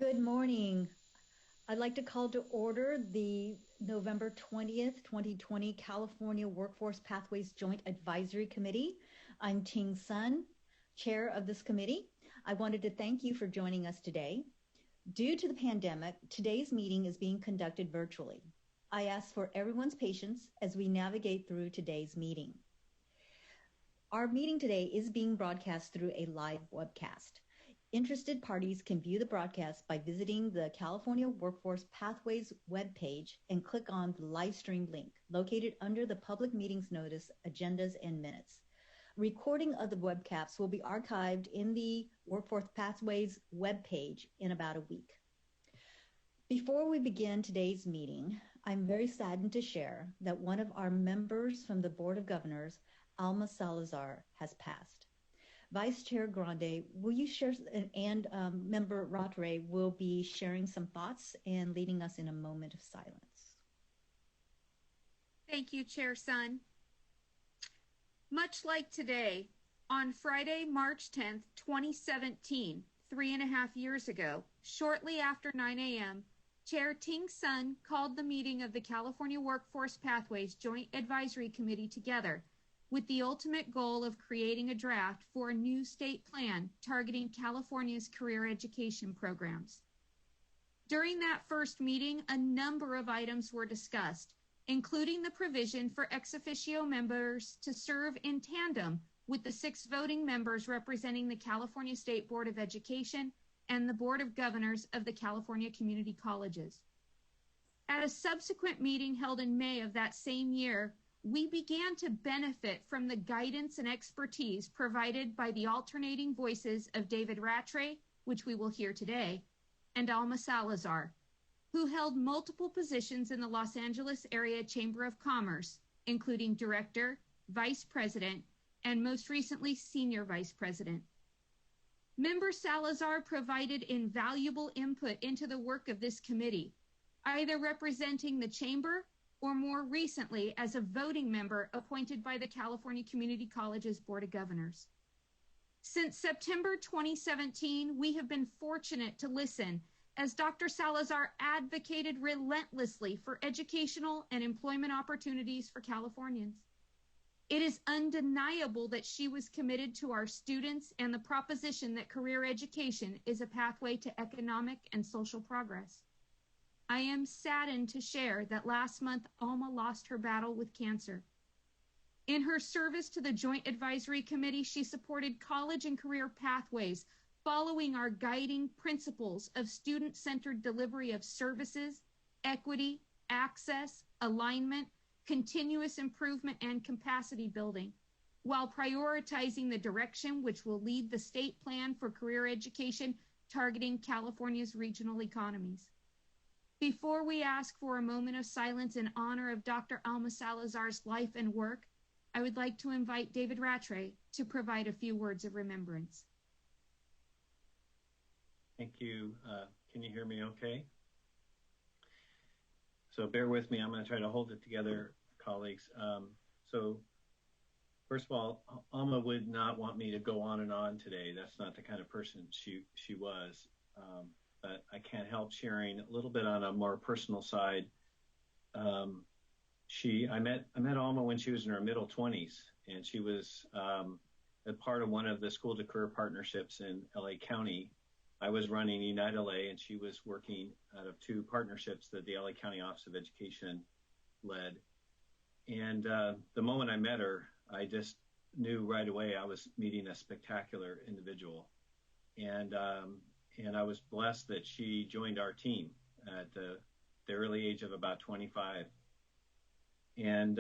Good morning. I'd like to call to order the November 20th, 2020 California Workforce Pathways Joint Advisory Committee. I'm Ting Sun, chair of this committee. I wanted to thank you for joining us today. Due to the pandemic, today's meeting is being conducted virtually. I ask for everyone's patience as we navigate through today's meeting. Our meeting today is being broadcast through a live webcast. Interested parties can view the broadcast by visiting the California Workforce Pathways webpage and click on the live stream link located under the public meetings notice, agendas, and minutes. Recording of the webcast will be archived in the Workforce Pathways webpage in about a week. Before we begin today's meeting, I'm very saddened to share that one of our members from the Board of Governors, Alma Salazar, has passed. Vice Chair Grande, will you share, and Member Rattray will be sharing some thoughts and leading us in a moment of silence. Thank you, Chair Sun. Much like today, on Friday, March 10th, 2017, 3.5 years ago, shortly after 9 a.m., Chair Ting Sun called the meeting of the California Workforce Pathways Joint Advisory Committee together with the ultimate goal of creating a draft for a new state plan targeting California's career education programs. During that first meeting, a number of items were discussed, including the provision for ex officio members to serve in tandem with the 6 voting members representing the California State Board of Education and the Board of Governors of the California Community Colleges. At a subsequent meeting held in May of that same year, we began to benefit from the guidance and expertise provided by the alternating voices of David Rattray, which we will hear today, and Alma Salazar, who held multiple positions in the Los Angeles Area Chamber of Commerce, including Director, Vice President, and most recently, Senior Vice President. Member Salazar provided invaluable input into the work of this committee, either representing the Chamber or more recently as a voting member appointed by the California Community Colleges Board of Governors. Since September 2017, we have been fortunate to listen as Dr. Salazar advocated relentlessly for educational and employment opportunities for Californians. It is undeniable that she was committed to our students and the proposition that career education is a pathway to economic and social progress. I am saddened to share that last month, Alma lost her battle with cancer. In her service to the Joint Advisory Committee, she supported college and career pathways, following our guiding principles of student-centered delivery of services, equity, access, alignment, continuous improvement, and capacity building, while prioritizing the direction which will lead the state plan for career education targeting California's regional economies. Before we ask for a moment of silence in honor of Dr. Alma Salazar's life and work, I would like to invite David Rattray to provide a few words of remembrance. Thank you. Can you hear me okay? So bear with me. I'm going to try to hold it together, colleagues. So first of all, Alma would not want me to go on and on today. That's not the kind of person she was. But I can't help sharing a little bit on a more personal side. I met Alma when she was in her middle 20s, and she was a part of one of the school to career partnerships in LA County. I was running Unite LA, and she was working out of 2 partnerships that the LA County Office of Education led. And the moment I met her, I just knew right away I was meeting a spectacular individual. And I was blessed that she joined our team at the early age of about 25. And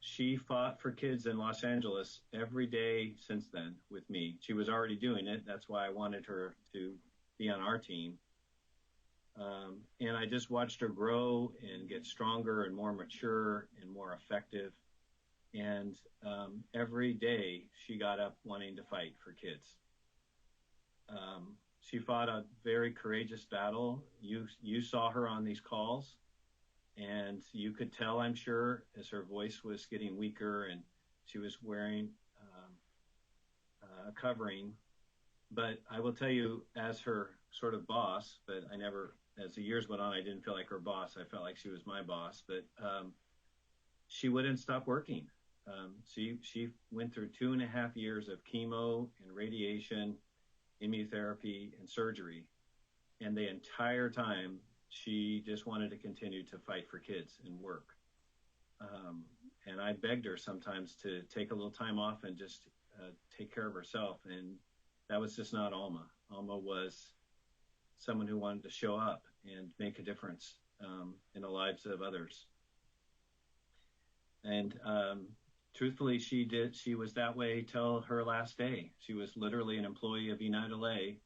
she fought for kids in Los Angeles every day since then with me. She was already doing it. That's why I wanted her to be on our team. And I just watched her grow and get stronger and more mature and more effective. And every day she got up wanting to fight for kids. She fought a very courageous battle. You saw her on these calls, and you could tell, I'm sure, as her voice was getting weaker and she was wearing a covering. But I will tell you, as her sort of boss, but I never, as the years went on, I didn't feel like her boss. I felt like she was my boss, but she wouldn't stop working. She went through 2.5 years of chemo and radiation, immunotherapy, and surgery. And the entire time, she just wanted to continue to fight for kids and work. And I begged her sometimes to take a little time off and just take care of herself. And that was just not Alma. Alma was someone who wanted to show up and make a difference in the lives of others. And truthfully, she was that way till her last day. She was literally an employee of United LA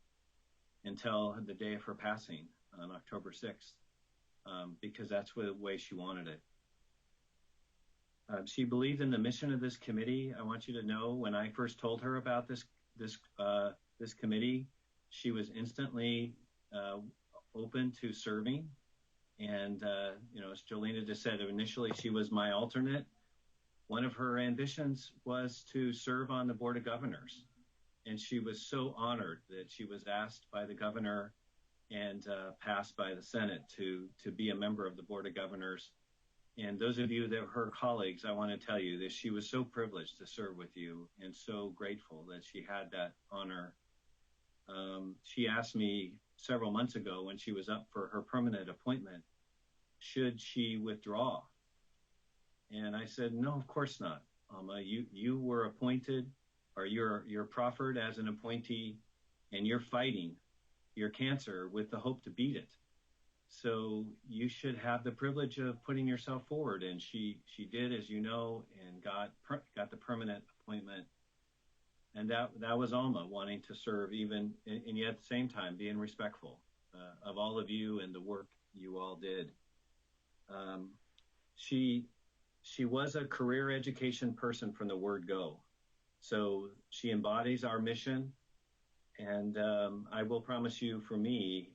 until the day of her passing on October 6th, because that's the way she wanted it. She believed in the mission of this committee. I want you to know, when I first told her about this committee, she was instantly open to serving. And as Jolena just said, initially she was my alternate. One of her ambitions was to serve on the Board of Governors. And she was so honored that she was asked by the governor and passed by the Senate to be a member of the Board of Governors. And those of you that are her colleagues, I want to tell you that she was so privileged to serve with you and so grateful that she had that honor. She asked me several months ago when she was up for her permanent appointment, should she withdraw? And I said, no, of course not, Alma. You were appointed, or you're proffered as an appointee, and you're fighting your cancer with the hope to beat it. So you should have the privilege of putting yourself forward. And she did, as you know, and got the permanent appointment. And that was Alma wanting to serve, even, and yet at the same time being respectful of all of you and the work you all did. She was a career education person from the word go. So she embodies our mission. And I will promise you, for me,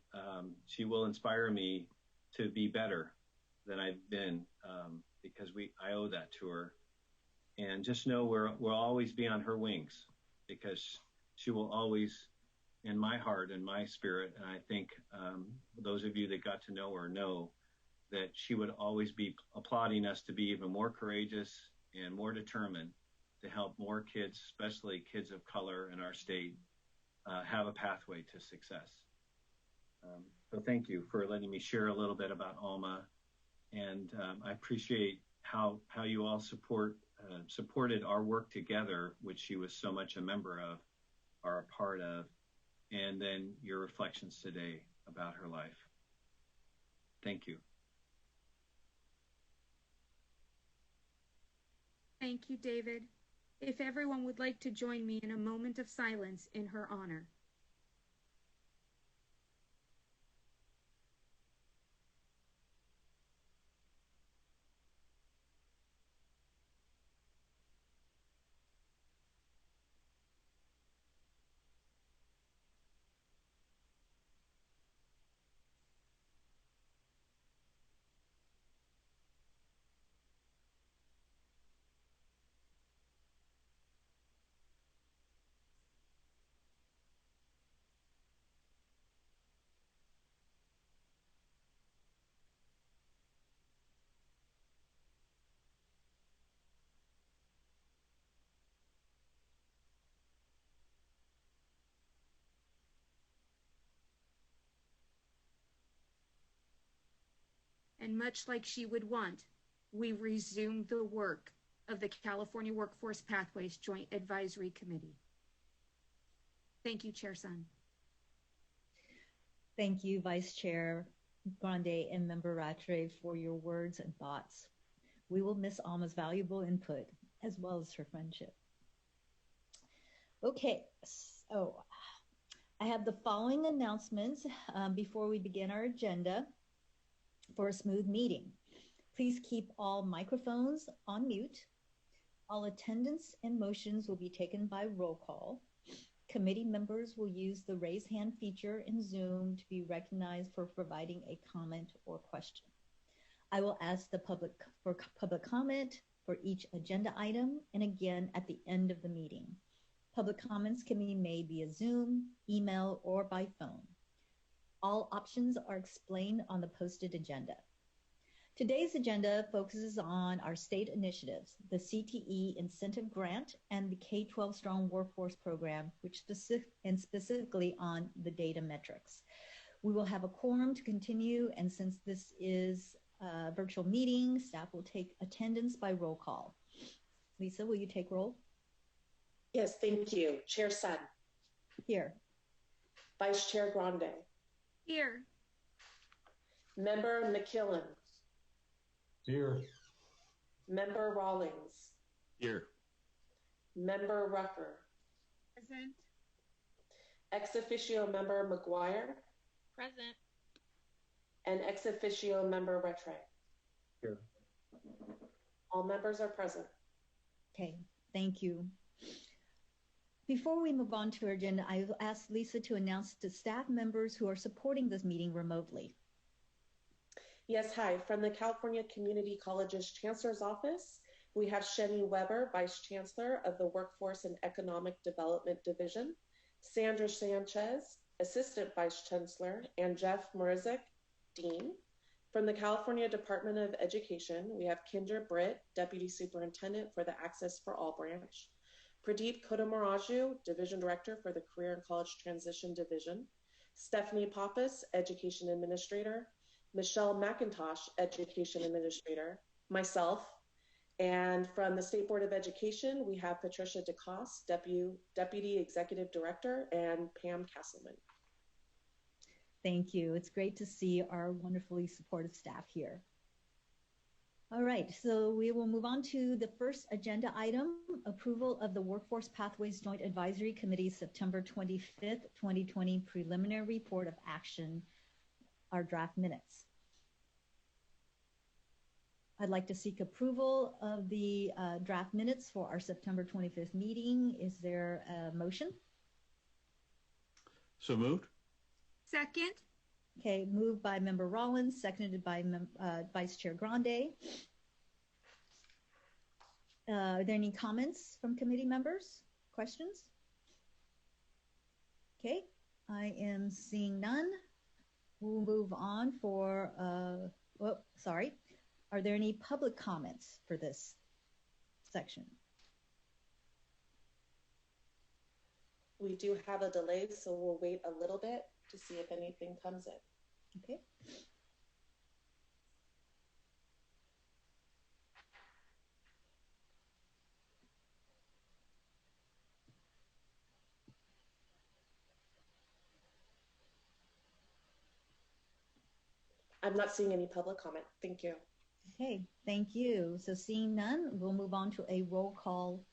she will inspire me to be better than I've been, because I owe that to her. And just know we'll always be on her wings, because she will always, in my heart and my spirit, and I think those of you that got to know her know that she would always be applauding us to be even more courageous and more determined to help more kids, especially kids of color in our state, have a pathway to success. So thank you for letting me share a little bit about Alma. And I appreciate how you all supported our work together, which she was so much a member of, or a part of, and then your reflections today about her life. Thank you. Thank you, David. If everyone would like to join me in a moment of silence in her honor. And much like she would want, we resume the work of the California Workforce Pathways Joint Advisory Committee. Thank you, Chair Sun. Thank you, Vice Chair Grande and Member Rattray, for your words and thoughts. We will miss Alma's valuable input as well as her friendship. Okay, so I have the following announcements before we begin our agenda for a smooth meeting. Please keep all microphones on mute. All attendance and motions will be taken by roll call. Committee members will use the raise hand feature in Zoom to be recognized for providing a comment or question. I will ask the public for public comment for each agenda item, and again at the end of the meeting. Public comments can be made via Zoom, email, or by phone. All options are explained on the posted agenda. Today's agenda focuses on our state initiatives, the CTE Incentive Grant and the K-12 Strong Workforce Program, which specifically on the data metrics. We will have a quorum to continue, and since this is a virtual meeting, staff will take attendance by roll call. Lisa, will you take roll? Yes, thank you. Chair Sun. Here. Vice Chair Grande. Here. Member McKillen. Here. Member Rawlings. Here. Member Rucker. Present. Ex officio member McGuire. Present. And ex officio member Rattray. Here. All members are present. Okay, thank you. Before we move on to our agenda, I will ask Lisa to announce to staff members who are supporting this meeting remotely. Yes, hi. From the California Community College's Chancellor's Office, we have Sheni Weber, Vice Chancellor of the Workforce and Economic Development Division, Sandra Sanchez, Assistant Vice Chancellor, and Jeff Morizik, Dean. From the California Department of Education, we have Kinder Britt, Deputy Superintendent for the Access for All branch, Pradeep Kodamaraju, Division Director for the Career and College Transition Division, Stephanie Pappas, Education Administrator, Michelle McIntosh, Education Administrator, myself, and from the State Board of Education, we have Patricia DeCoste, Deputy Executive Director, and Pam Castleman. Thank you. It's great to see our wonderfully supportive staff here. All right, so we will move on to the first agenda item, approval of the Workforce Pathways Joint Advisory Committee September 25th, 2020 preliminary report of action, our draft minutes. I'd like to seek approval of the draft minutes for our September 25th meeting. Is there a motion? So moved. Second. Okay, moved by Member Rollins, seconded by Vice Chair Grande. Are there any comments from committee members? Questions? Okay, I am seeing none. We'll move on for, sorry. Are there any public comments for this section? We do have a delay, so we'll wait a little bit to see if anything comes in. Okay. I'm not seeing any public comment. Thank you. Okay, thank you. So seeing none, we'll move on to a roll call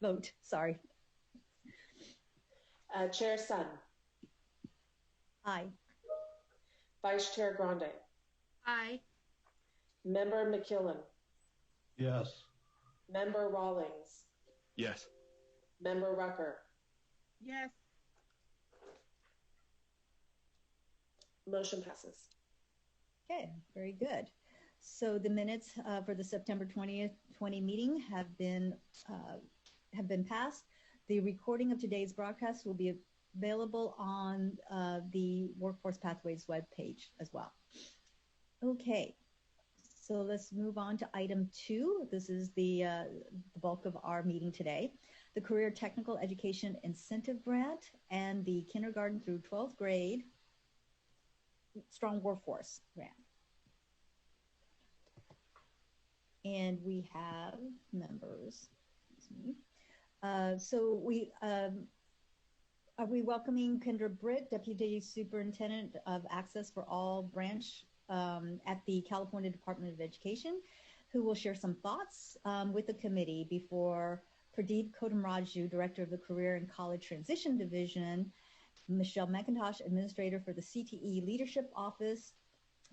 vote, sorry. Chair Sun. Aye. Vice Chair Grande. Aye. Member McKillen. Yes. Member Rawlings. Yes. Member Rucker. Yes. Motion passes. Okay, very good. So the minutes for the September 20th, 20 meeting have been passed. The recording of today's broadcast will be available on the Workforce Pathways webpage as well. Okay, so let's move on to item 2. This is the bulk of our meeting today. The Career Technical Education Incentive Grant and the Kindergarten through 12th grade Strong Workforce Grant. And we have members. So are we welcoming Kendra Britt, Deputy Superintendent of Access for All branch at the California Department of Education, who will share some thoughts with the committee before Pradeep Kodamaraju, Director of the Career and College Transition Division, Michelle McIntosh, Administrator for the CTE Leadership Office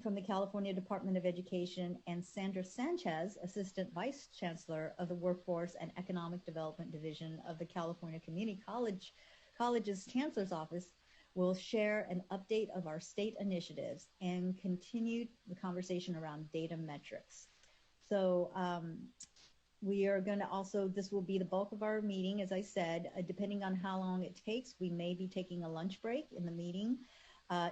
from the California Department of Education, and Sandra Sanchez, Assistant Vice Chancellor of the Workforce and Economic Development Division of the California Community College's Chancellor's Office, will share an update of our state initiatives and continue the conversation around data metrics. So We are going to also, this will be the bulk of our meeting, as I said. Depending on how long it takes, we may be taking a lunch break in the meeting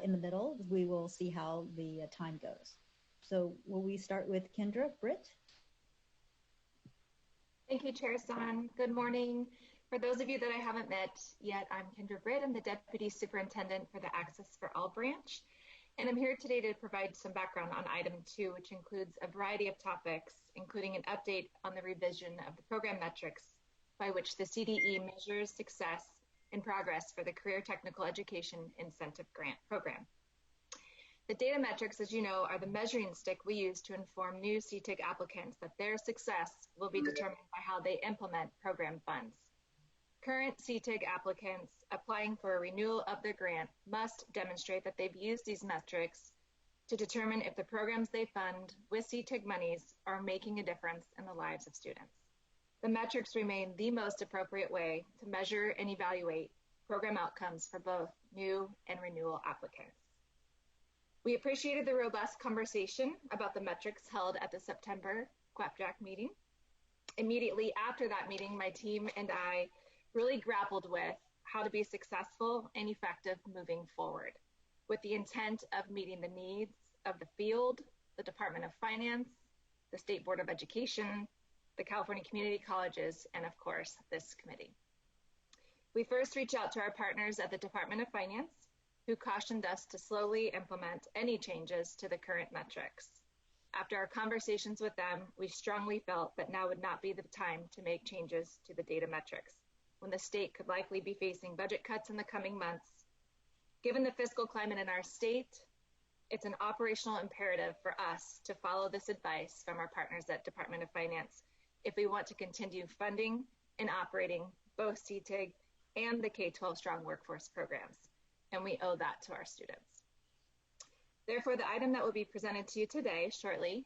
in the middle. We will see how the time goes. So will we start with Kendra? Britt? Thank you, Chair Son. Good morning. For those of you that I haven't met yet, I'm Kendra Britt. I'm the Deputy Superintendent for the Access for All branch. And I'm here today to provide some background on item 2, which includes a variety of topics, including an update on the revision of the program metrics by which the CDE measures success and progress for the Career Technical Education Incentive Grant Program. The data metrics, as you know, are the measuring stick we use to inform new CTIG applicants that their success will be determined by how they implement program funds. Current CTIG applicants applying for a renewal of their grant must demonstrate that they've used these metrics to determine if the programs they fund with CTIG monies are making a difference in the lives of students. The metrics remain the most appropriate way to measure and evaluate program outcomes for both new and renewal applicants. We appreciated the robust conversation about the metrics held at the September CWPJAC meeting. Immediately after that meeting, my team and I really grappled with how to be successful and effective moving forward, with the intent of meeting the needs of the field, the Department of Finance, the State Board of Education, the California Community Colleges, and of course, this committee. We first reached out to our partners at the Department of Finance, who cautioned us to slowly implement any changes to the current metrics. After our conversations with them, we strongly felt that now would not be the time to make changes to the data metrics, when the state could likely be facing budget cuts in the coming months. Given the fiscal climate in our state, it's an operational imperative for us to follow this advice from our partners at Department of Finance if we want to continue funding and operating both CTIG and the K-12 Strong Workforce programs, and we owe that to our students. Therefore, the item that will be presented to you today shortly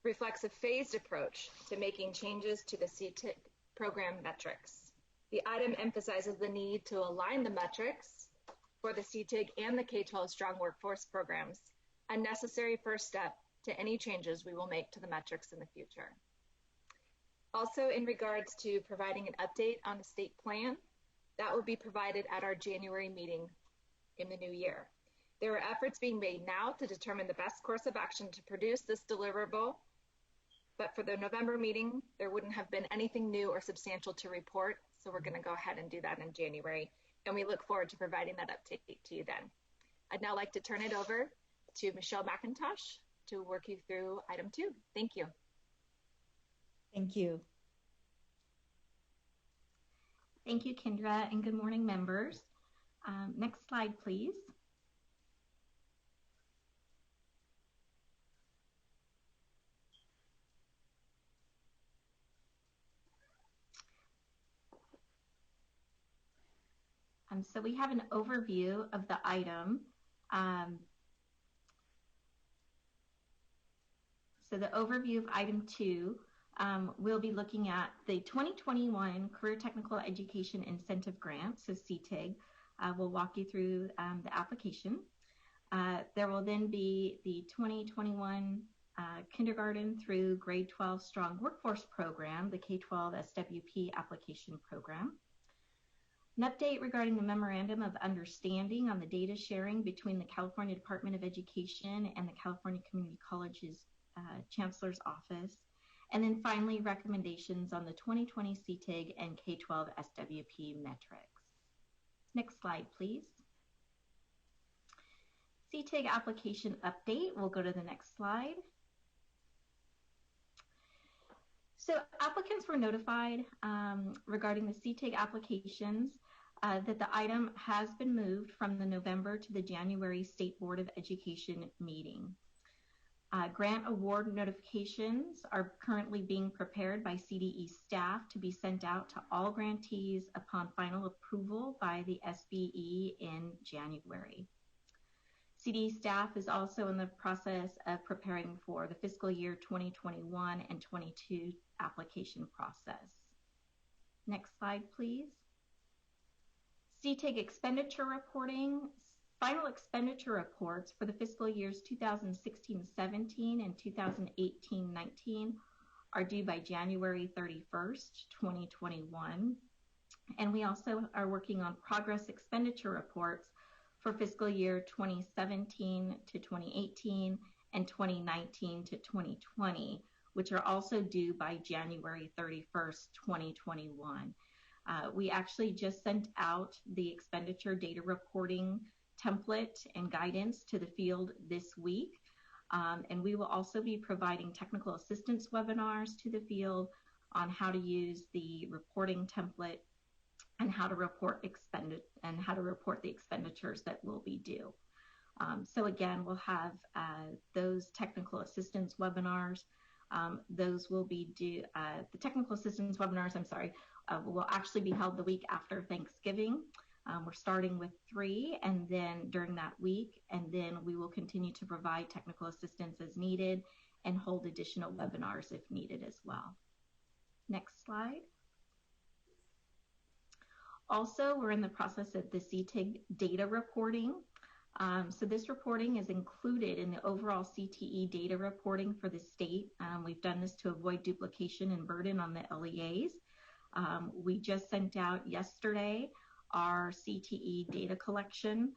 reflects a phased approach to making changes to the CTIG program metrics. The item emphasizes the need to align the metrics for the CTIG and the K-12 Strong Workforce programs, a necessary first step to any changes we will make to the metrics in the future. Also, in regards to providing an update on the state plan, that will be provided at our January meeting in the new year. There are efforts being made now to determine the best course of action to produce this deliverable, but for the November meeting, there wouldn't have been anything new or substantial to report, so we're going to go ahead and do that in January, and we look forward to providing that update to you then. I'd now like to turn it over to Michelle McIntosh to work you through item 2. Thank you. Thank you. Thank you, Kendra, and good morning, members. Next slide, please. So we have an overview of the item. So the overview of item 2, we'll be looking at the 2021 Career Technical Education Incentive Grant, so CTIG. We'll walk you through the application. There will then be the 2021 kindergarten through grade 12 Strong Workforce Program, the K-12 SWP application program. An update regarding the Memorandum of Understanding on the data sharing between the California Department of Education and the California Community Colleges Chancellor's Office. And then finally, recommendations on the 2020 CTIG and K-12 SWP metrics. Next slide, please. CTIG application update. We'll go to the next slide. So applicants were notified regarding the CTIG applications that the item has been moved from the November to the January State Board of Education meeting. Grant award notifications are currently being prepared by CDE staff to be sent out to all grantees upon final approval by the SBE in January. CDE staff is also in the process of preparing for the fiscal year 2021 and 22 application process. Next slide, please. CTIG expenditure reporting. Final expenditure reports for the fiscal years 2016-17 and 2018-19 are due by January 31st, 2021. And we also are working on progress expenditure reports for fiscal year 2017 to 2018 and 2019 to 2020, which are also due by January 31st, 2021. We actually just sent out the expenditure data reporting template and guidance to the field this week. And we will also be providing technical assistance webinars to the field on how to use the reporting template and how to report the expenditures that will be due. So again, we'll have those technical assistance webinars. Those will be due, the technical assistance webinars, will actually be held the week after Thanksgiving. We're starting with 3 and then during that week, and then we will continue to provide technical assistance as needed and hold additional webinars if needed as well. Next slide. Also, we're in the process of the CTIG data reporting. So this reporting is included in the overall CTE data reporting for the state. We've done this to avoid duplication and burden on the LEAs. We just sent out yesterday our CTE data collection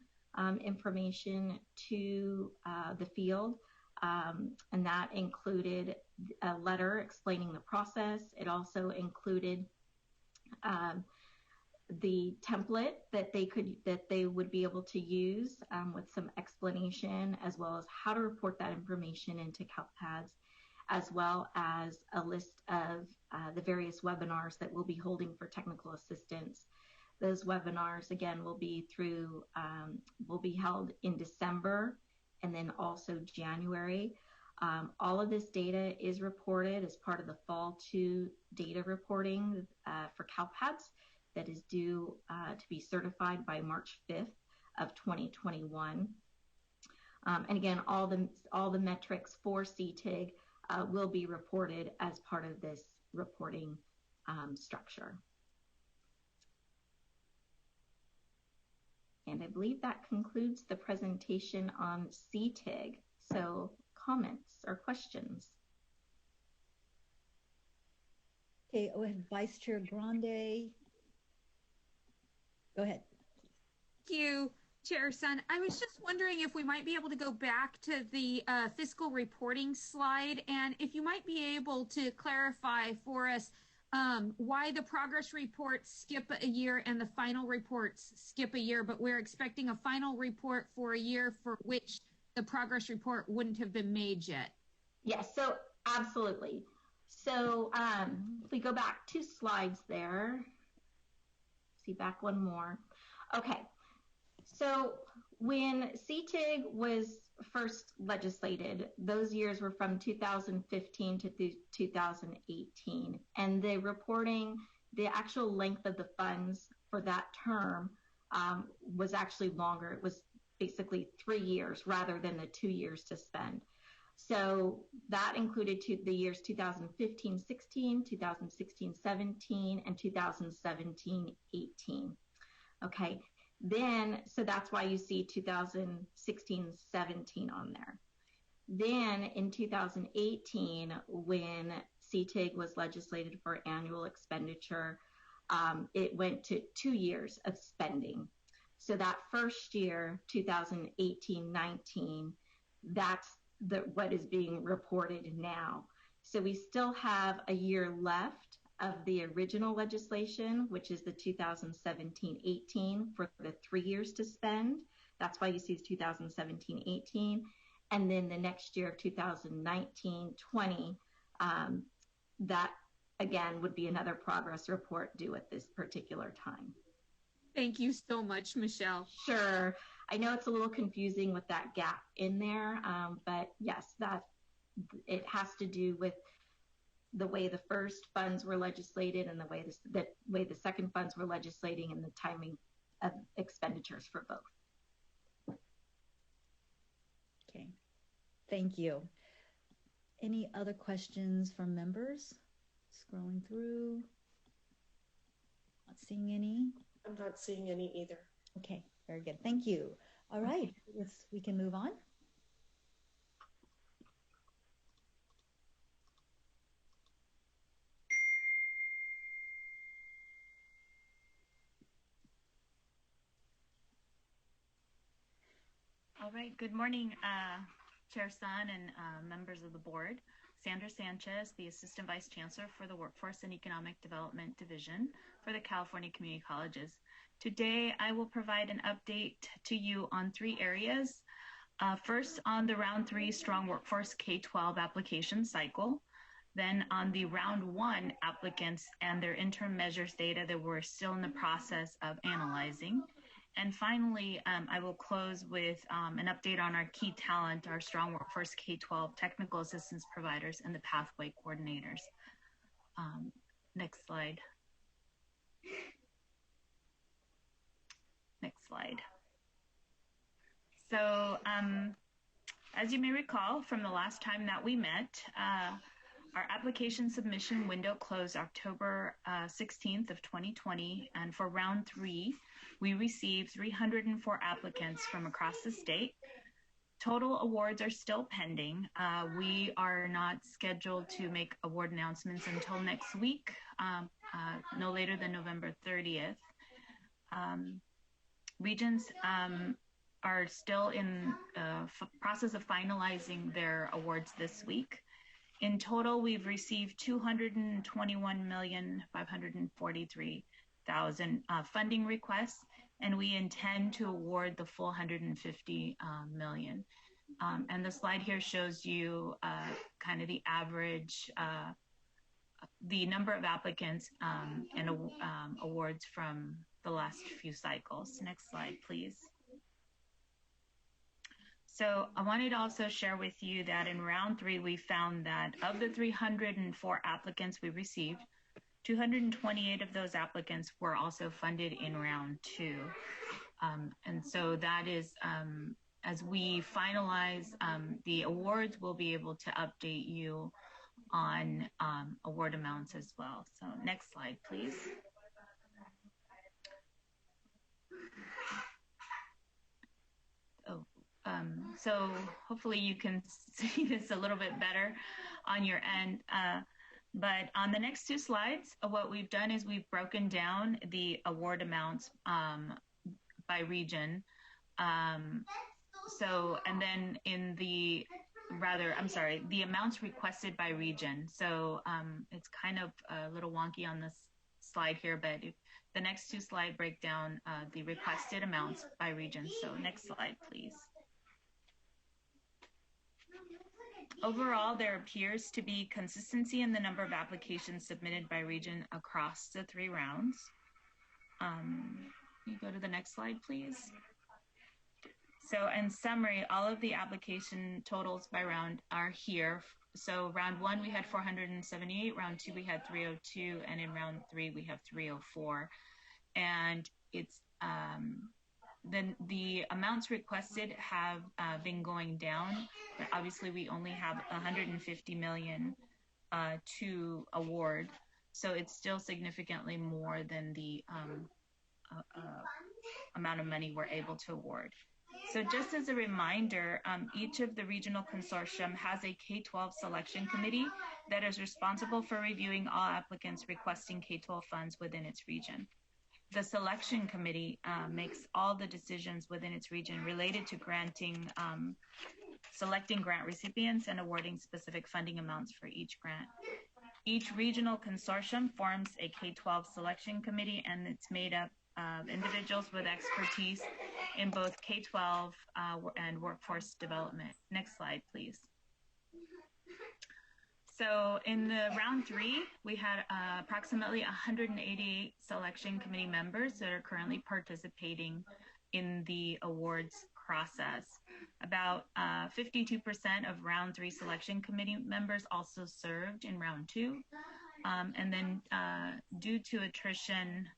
information to the field, and that included a letter explaining the process. It also included the template that they would be able to use with some explanation, as well as how to report that information into CalPads, as well as a list of the various webinars that we'll be holding for technical assistance. Those webinars, again, will be held in December and then also January. All of this data is reported as part of the Fall 2 data reporting for CalPads that is due to be certified by March 5th of 2021. And again, all the metrics for CTIG will be reported as part of this reporting structure. And I believe that concludes the presentation on CTIG. So comments or questions? Okay, Vice Chair Grande. Go ahead. Thank you, Chair Sun. I was just wondering if we might be able to go back to the fiscal reporting slide, and if you might be able to clarify for us why the progress reports skip a year and the final reports skip a year, but we're expecting a final report for a year for which the progress report wouldn't have been made yet. Yes, so absolutely. So if we go back 2 slides there, see back one more. Okay, so when CTIG was first legislated, those years were from 2015 to 2018, and the reporting, the actual length of the funds for that term was actually longer. It was basically 3 years rather than the 2 years to spend. So that included the years 2015-16, 2016-17, and 2017-18. Okay, then, so that's why you see 2016-17 on there. Then in 2018, when CTIG was legislated for annual expenditure, it went to 2 years of spending. So that first year, 2018-19, that's what is being reported now. So we still have a year left of the original legislation, which is the 2017-18 for the 3 years to spend. That's why you see 2017-18. And then the next year of 2019-20, that again would be another progress report due at this particular time. Thank you so much, Michelle. Sure. I know it's a little confusing with that gap in there, but yes, that it has to do with the way the first funds were legislated and the way the second funds were legislating and the timing of expenditures for both. Okay, thank you. Any other questions from members? Scrolling through. Not seeing any. I'm not seeing any either. Okay, very good. Thank you. All right, we can move on. All right, good morning, Chair Sun and members of the board. Sandra Sanchez, the Assistant Vice Chancellor for the Workforce and Economic Development Division for the California Community Colleges. Today, I will provide an update to you on 3 areas. First, on the Round 3 Strong Workforce K-12 application cycle. Then on the Round 1 applicants and their interim measures data that we're still in the process of analyzing. And finally, I will close with an update on our key talent, our Strong Workforce K-12 technical assistance providers and the pathway coordinators. Next slide. Next slide. So as you may recall from the last time that we met, our application submission window closed October 16th of 2020, and for round 3, we received 304 applicants from across the state. Total awards are still pending. We are not scheduled to make award announcements until next week, no later than November 30th. Regions are still in the process of finalizing their awards this week. In total, we've received 221,543,000 funding requests, and we intend to award the full 150 million. And the slide here shows you kind of the average, the number of applicants and awards from the last few cycles. Next slide, please. So I wanted to also share with you that in round 3, we found that of the 304 applicants we received, 228 of those applicants were also funded in round 2. And so that is, as we finalize the awards, we'll be able to update you on award amounts as well. So next slide, please. So hopefully you can see this a little bit better on your end. But on the next 2 slides, what we've done is we've broken down the award amounts by region. And then in the, the amounts requested by region. So it's kind of a little wonky on this slide here, but the next 2 slides break down the requested amounts by region. So next slide, please. Overall, there appears to be consistency in the number of applications submitted by region across the 3 rounds. You go to the next slide, please. So in summary, all of the application totals by round are here. So round 1, we had 478, round 2, we had 302, and in round 3, we have 304. And it's then the amounts requested have been going down, but obviously we only have 150 million to award. So it's still significantly more than the amount of money we're able to award. So just as a reminder, each of the regional consortium has a K-12 selection committee that is responsible for reviewing all applicants requesting K-12 funds within its region. The selection committee makes all the decisions within its region related to granting, selecting grant recipients and awarding specific funding amounts for each grant. Each regional consortium forms a K-12 selection committee, and it's made up of individuals with expertise in both K-12 and workforce development. Next slide, please. So in the round 3, we had approximately 188 selection committee members that are currently participating in the awards process. About 52% of round 3 selection committee members also served in round 2. And then due to attrition,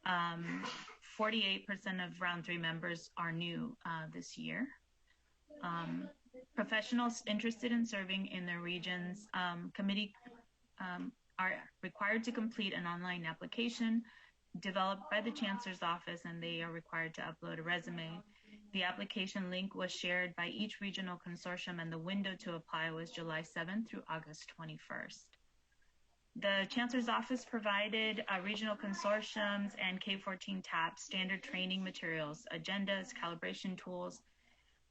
48% of round 3 members are new this year. Professionals interested in serving in their region's committee are required to complete an online application developed by the Chancellor's Office, and they are required to upload a resume. The application link was shared by each regional consortium, and the window to apply was July 7th through August 21st. The Chancellor's Office provided regional consortiums and K-14 TAP standard training materials, agendas, calibration tools,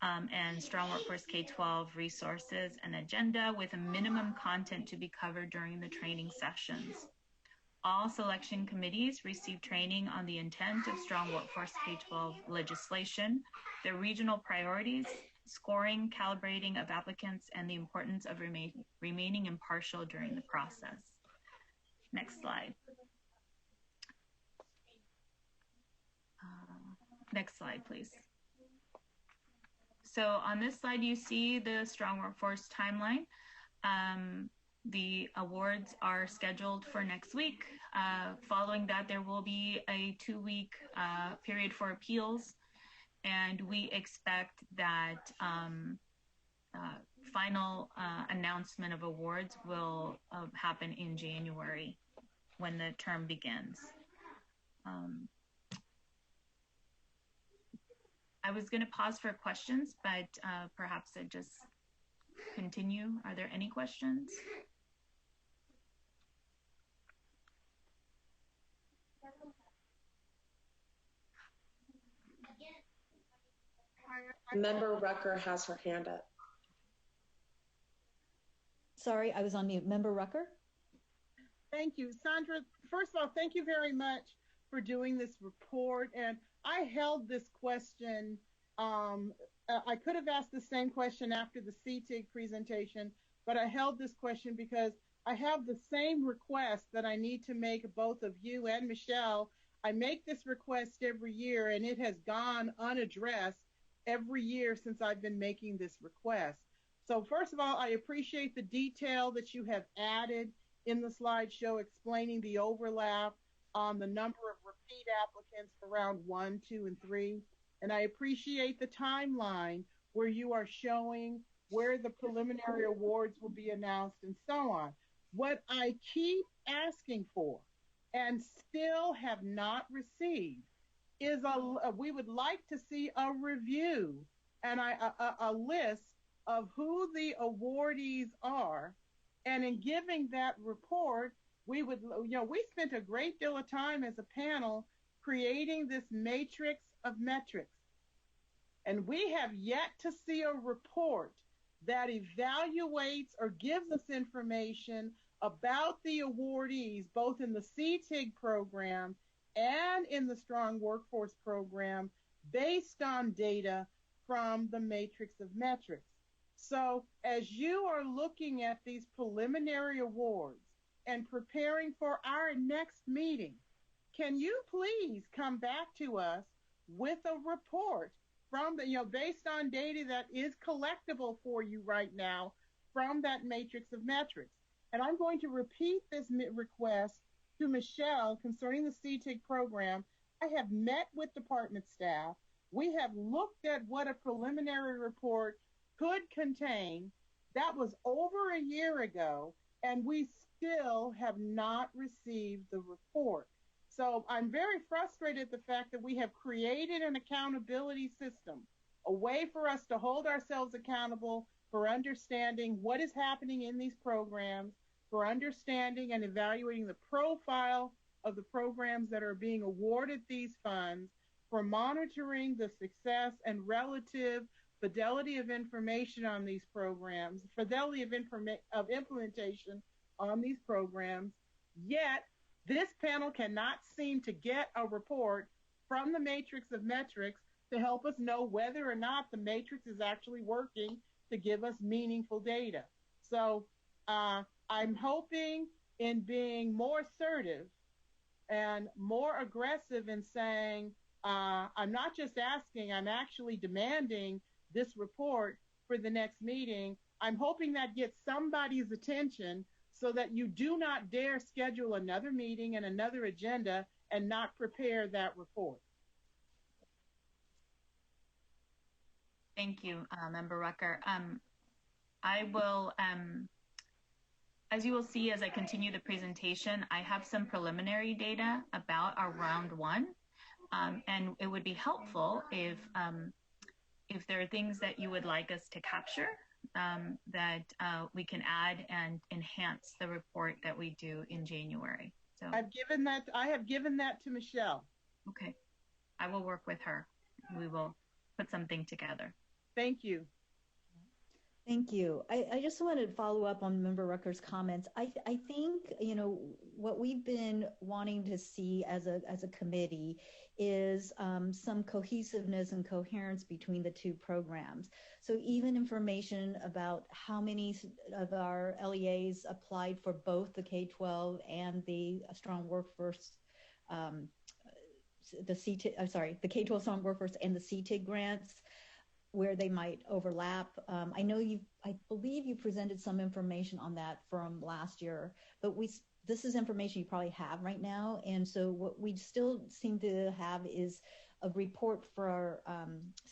and Strong Workforce K-12 resources and agenda with a minimum content to be covered during the training sessions. All selection committees receive training on the intent of Strong Workforce K-12 legislation, their regional priorities, scoring, calibrating of applicants, and the importance of remaining impartial during the process. Next slide. Next slide, please. So on this slide, you see the Strong Workforce timeline. The awards are scheduled for next week. Following that, there will be a 2-week period for appeals, and we expect that final announcement of awards will happen in January when the term begins. I was going to pause for questions, but perhaps I just continue. Are there any questions? Member Rucker has her hand up. Sorry, I was on mute. Member Rucker? Thank you. Sandra, first of all, thank you very much for doing this report. And I held this question. I could have asked the same question after the CTIG presentation, but I held this question because I have the same request that I need to make both of you and Michelle. I make this request every year, and it has gone unaddressed every year since I've been making this request. So first of all, I appreciate the detail that you have added in the slideshow explaining the overlap on the number of repeat applicants for round 1, 2, and 3. And I appreciate the timeline where you are showing where the preliminary awards will be announced and so on. What I keep asking for and still have not received is we would like to see a review and a list of who the awardees are. And in giving that report, we would, we spent a great deal of time as a panel creating this matrix of metrics. And we have yet to see a report that evaluates or gives us information about the awardees, both in the CTIG program and in the Strong Workforce program, based on data from the matrix of metrics. So as you are looking at these preliminary awards and preparing for our next meeting, can you please come back to us with a report from the, based on data that is collectible for you right now from that matrix of metrics? And I'm going to repeat this request to Michelle concerning the CTIG program. I have met with department staff. We have looked at what a preliminary report could contain. That was over a year ago, and we still have not received the report. So I'm very frustrated at the fact that we have created an accountability system, a way for us to hold ourselves accountable for understanding what is happening in these programs, for understanding and evaluating the profile of the programs that are being awarded these funds, for monitoring the success and relative fidelity of information on these programs, fidelity of implementation on these programs. Yet this panel cannot seem to get a report from the matrix of metrics to help us know whether or not the matrix is actually working to give us meaningful data. So I'm hoping in being more assertive and more aggressive in saying, I'm not just asking, I'm actually demanding this report for the next meeting. I'm hoping that gets somebody's attention so that you do not dare schedule another meeting and another agenda and not prepare that report. Thank you, Member Rucker. I will, as you will see as I continue the presentation, I have some preliminary data about our round 1, and it would be helpful if there are things that you would like us to capture that we can add and enhance the report that we do in January. So I have given that to Michelle. Okay, I will work with her. We will put something together. Thank you. Thank you. I just wanted to follow up on Member Rucker's comments. I think, you know, what we've been wanting to see as a committee is some cohesiveness and coherence between the two programs. So even information about how many of our LEAs applied for both the K-12 and the Strong Workforce, the CTIG, I'm sorry, the K-12 Strong Workforce and the CTIG grants, where they might overlap. I know I believe you presented some information on that from last year, but this is information you probably have right now. And so what we still seem to have is a report for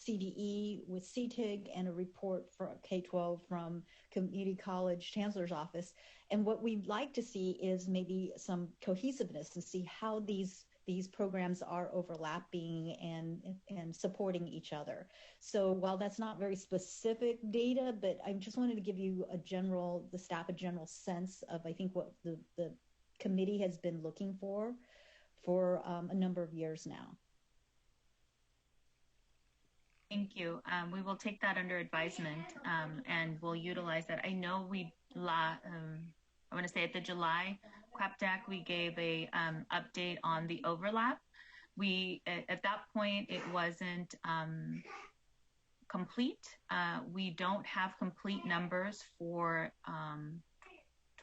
CDE with CTIG and a report for K-12 from Community College Chancellor's Office. And what we'd like to see is maybe some cohesiveness and see how these programs are overlapping and supporting each other. So while that's not very specific data, but I just wanted to give you the staff a general sense of, I think, what the committee has been looking for a number of years now. Thank you. We will take that under advisement and we'll utilize that. I know I want to say at the July CWPJAC, we gave a update on the overlap. At that point, it wasn't complete. We don't have complete numbers for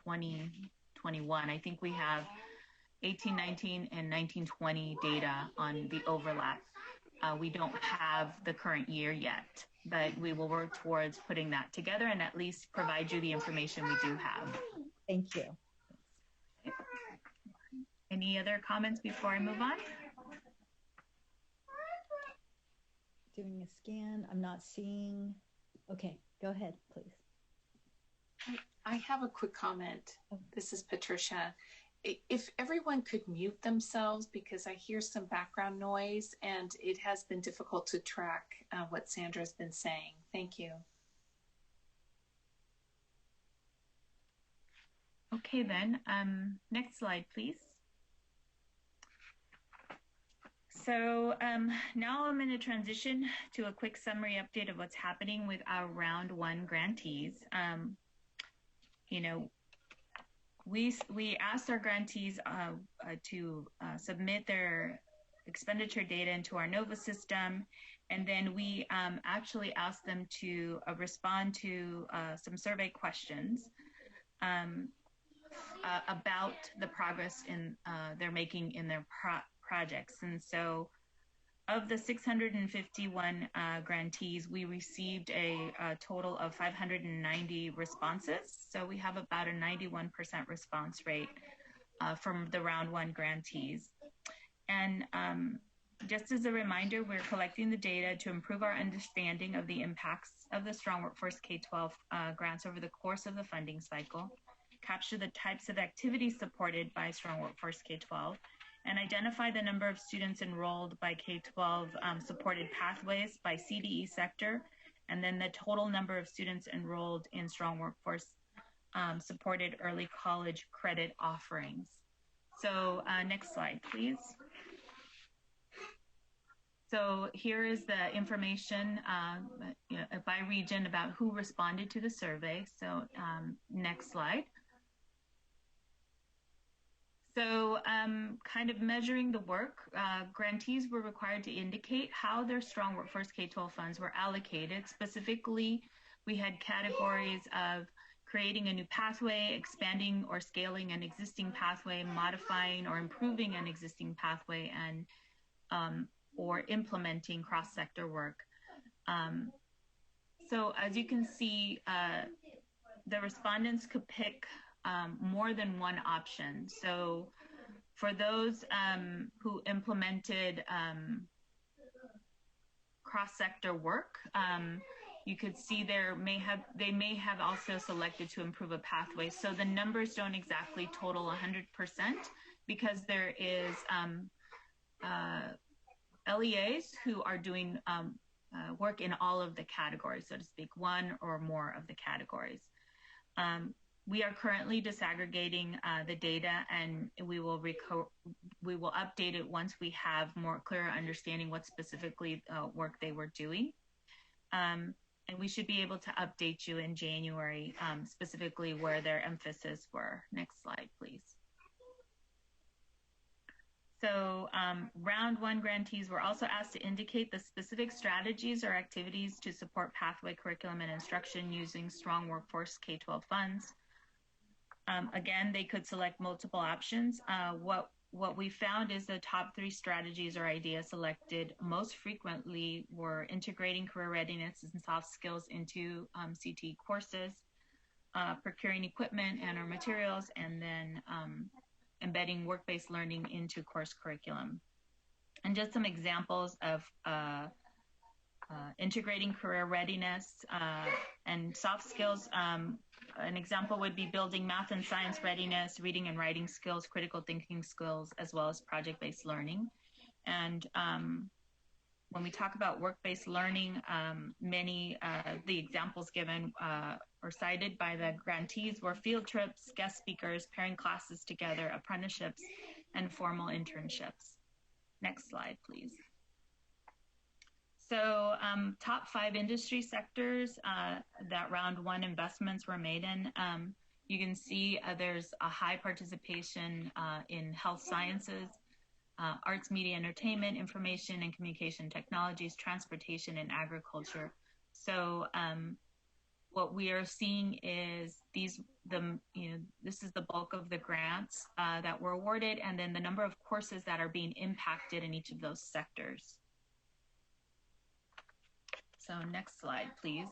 2021. I think we have 18-19 and 19-20 data on the overlap. We don't have the current year yet, but we will work towards putting that together and at least provide you the information we do have. Thank you. Any other comments before I move on? Doing a scan. I'm not seeing. Okay, go ahead, please. I have a quick comment. This is Patricia. If everyone could mute themselves, because I hear some background noise and it has been difficult to track what Sandra's been saying. Thank you. Okay, then. Next slide, please. So now I'm going to transition to a quick summary update of what's happening with our round one grantees. You know, we asked our grantees to submit their expenditure data into our NOVA system, and then we actually asked them to respond to some survey questions about the progress they're making in their projects. And so of the 651 grantees, we received a total of 590 responses. So we have about a 91% response rate from the round one grantees. And just as a reminder, we're collecting the data to improve our understanding of the impacts of the Strong Workforce K-12 grants over the course of the funding cycle, capture the types of activities supported by Strong Workforce K-12, and identify the number of students enrolled by K-12 supported pathways by CDE sector, and then the total number of students enrolled in Strong Workforce supported early college credit offerings. So next slide, please. So here is the information by region about who responded to the survey. So next slide. So kind of measuring the work, grantees were required to indicate how their Strong Workforce K-12 funds were allocated. Specifically, we had categories of creating a new pathway, expanding or scaling an existing pathway, modifying or improving an existing pathway, and or implementing cross-sector work. So as you can see, the respondents could pick more than one option. So for those who implemented cross-sector work, you could see they may have also selected to improve a pathway. So the numbers don't exactly total 100% because there is LEAs who are doing work in all of the categories, so to speak, one or more of the categories. We are currently disaggregating the data, and we will update it once we have more clear understanding what specifically work they were doing. and we should be able to update you in January, specifically where their emphasis were. Next slide, please. So round one grantees were also asked to indicate the specific strategies or activities to support pathway curriculum and instruction using strong workforce K-12 funds. Again, they could select multiple options. What we found is the top 3 strategies or ideas selected most frequently were integrating career readiness and soft skills into CT courses, procuring equipment and or materials, and then embedding work-based learning into course curriculum. And just some examples of integrating career readiness and soft skills. An example would be building math and science readiness, reading and writing skills, critical thinking skills, as well as project-based learning. And when we talk about work-based learning, many the examples given or cited by the grantees were field trips, guest speakers, pairing classes together, apprenticeships, and formal internships. Next slide, please. So top 5 industry sectors that round one investments were made in. You can see there's a high participation in health sciences, arts, media, entertainment, information and communication technologies, transportation, and agriculture. So what we are seeing is this is the bulk of the grants that were awarded, and then the number of courses that are being impacted in each of those sectors. So next slide, please.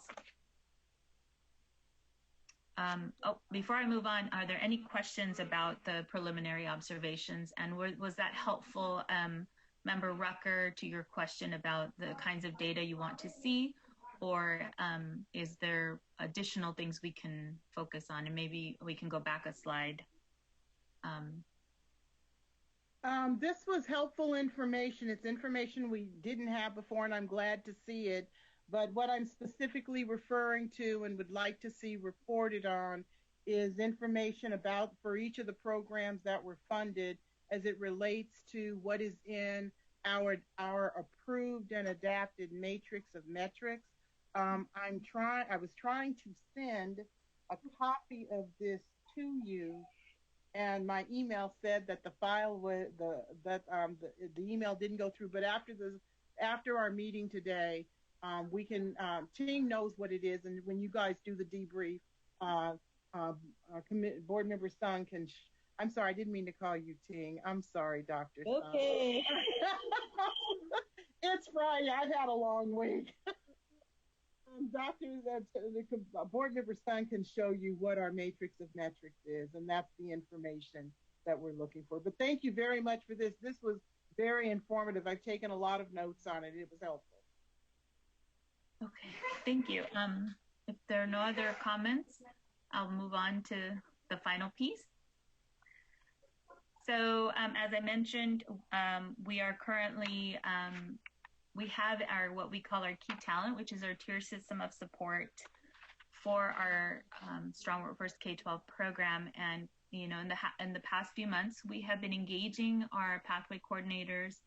Before I move on, are there any questions about the preliminary observations? And was that helpful, Member Rucker, to your question about the kinds of data you want to see? Or is there additional things we can focus on? And maybe we can go back a slide. This was helpful information. It's information we didn't have before, and I'm glad to see it. But what I'm specifically referring to and would like to see reported on is information about for each of the programs that were funded as it relates to what is in our approved and adapted matrix of metrics. I was trying to send a copy of this to you, and my email said that the file was the email didn't go through. But after our meeting today, we can, Ting knows what it is, and when you guys do the debrief, board member Sung can, I'm sorry, I didn't mean to call you Ting. I'm sorry, Dr. Okay. It's Friday, I've had a long week. The board member Sung can show you what our matrix of metrics is, and that's the information that we're looking for. But thank you very much for this. This was very informative. I've taken a lot of notes on it. It was helpful. Okay, thank you. If there are no other comments, I'll move on to the final piece. So as I mentioned, we are currently, we have our what we call our key talent, which is our tier system of support for our Strong Workforce K-12 program. And you know, in the past few months, we have been engaging our pathway coordinators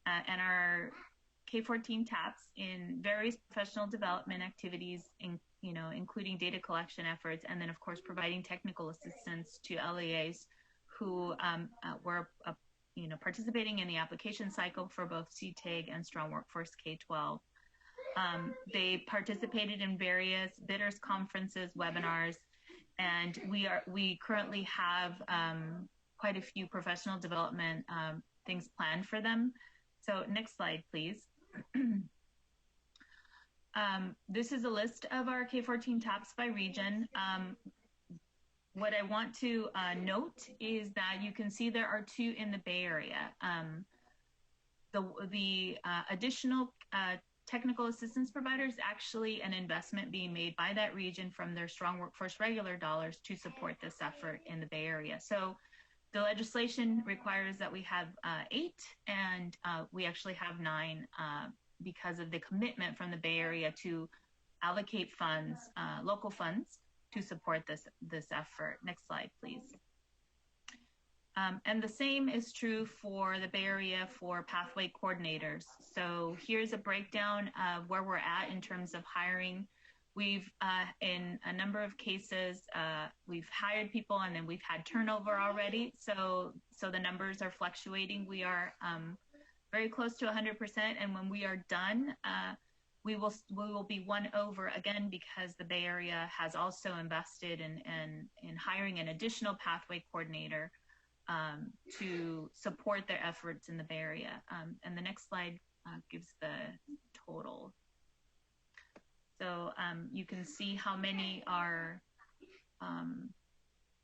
and our K-14 TAPs in various professional development activities, including data collection efforts, and then of course providing technical assistance to LEAs who were participating in the application cycle for both CTIG and Strong Workforce K-12. They participated in various bidders conferences, webinars, and we currently have quite a few professional development things planned for them. So next slide, please. This is a list of our K-14 TAPs by region. What I want to note is that you can see there are 2 in the Bay Area. The additional technical assistance providers, actually an investment being made by that region from their Strong Workforce regular dollars to support this effort in the Bay Area. So the legislation requires that we have 8, and we actually have 9 because of the commitment from the Bay Area to allocate funds, local funds, to support this effort. Next slide, please. And the same is true for the Bay Area for pathway coordinators. So here's a breakdown of where we're at in terms of hiring. We've, in a number of cases, we've hired people and then we've had turnover already. So the numbers are fluctuating. We are very close to 100%. And when we are done, we will be won over again because the Bay Area has also invested in hiring an additional pathway coordinator to support their efforts in the Bay Area. And the next slide gives the total. So you can see how many are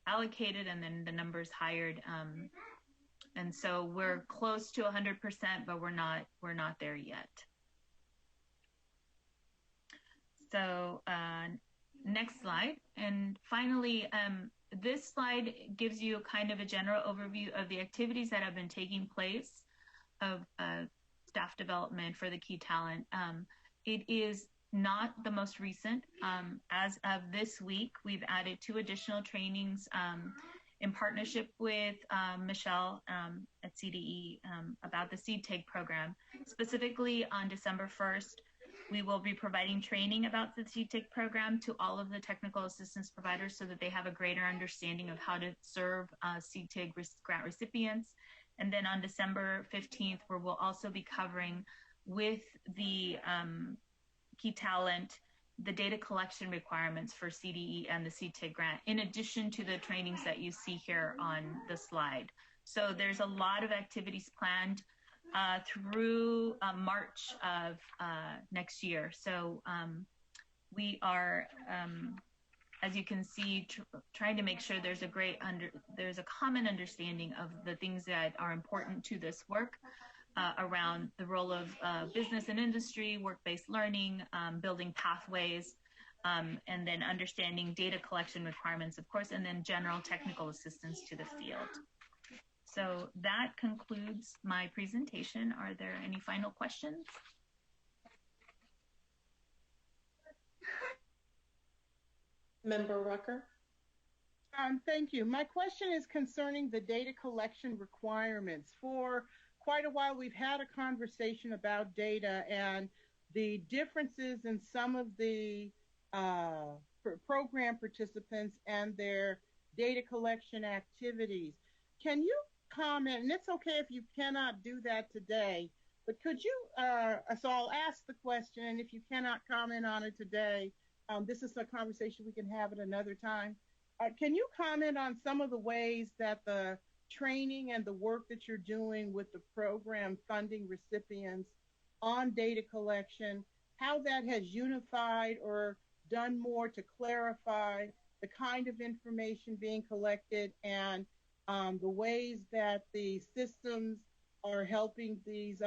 allocated and then the numbers hired. And so we're close to 100%, but we're not there yet. So next slide. And finally, this slide gives you kind of a general overview of the activities that have been taking place of staff development for the key talent. It is not the most recent. As of this week, we've added 2 additional trainings in partnership with Michelle at CDE about the CTAG program. Specifically on December 1st, we will be providing training about the CTAG program to all of the technical assistance providers so that they have a greater understanding of how to serve CTAG grant recipients. And then on December 15th, where we'll also be covering with the key talent the data collection requirements for CDE and the CTAG grant, in addition to the trainings that you see here on the slide. So there's a lot of activities planned through March of next year. So we are, as you can see, trying to make sure there's a common understanding of the things that are important to this work around the role of business and industry, work-based learning, building pathways, and then understanding data collection requirements, of course, and then general technical assistance to the field. So that concludes my presentation. Are there any final questions? Member Rucker? Thank you. My question is concerning the data collection requirements. For quite a while, we've had a conversation about data and the differences in some of the program participants and their data collection activities. Can you comment, and it's okay if you cannot do that today, but could you, so I'll ask the question, and if you cannot comment on it today, this is a conversation we can have at another time. Can you comment on some of the ways that the training and the work that you're doing with the program funding recipients on data collection, how that has unified or done more to clarify the kind of information being collected and the ways that the systems are helping these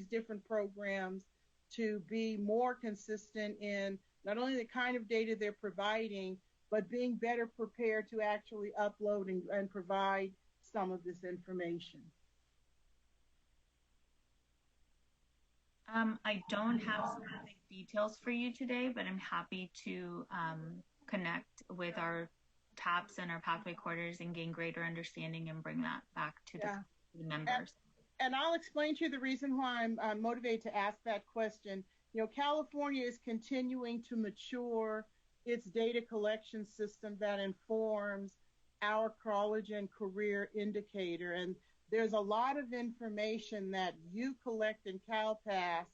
different programs to be more consistent in not only the kind of data they're providing, but being better prepared to actually upload and provide some of this information? I don't have specific details for you today, but I'm happy to connect with our TAPs and our pathway coordinators and gain greater understanding and bring that back to the members. And I'll explain to you the reason why I'm motivated to ask that question. You know, California is continuing to mature its data collection system that informs our college and career indicator. And there's a lot of information that you collect in CalPass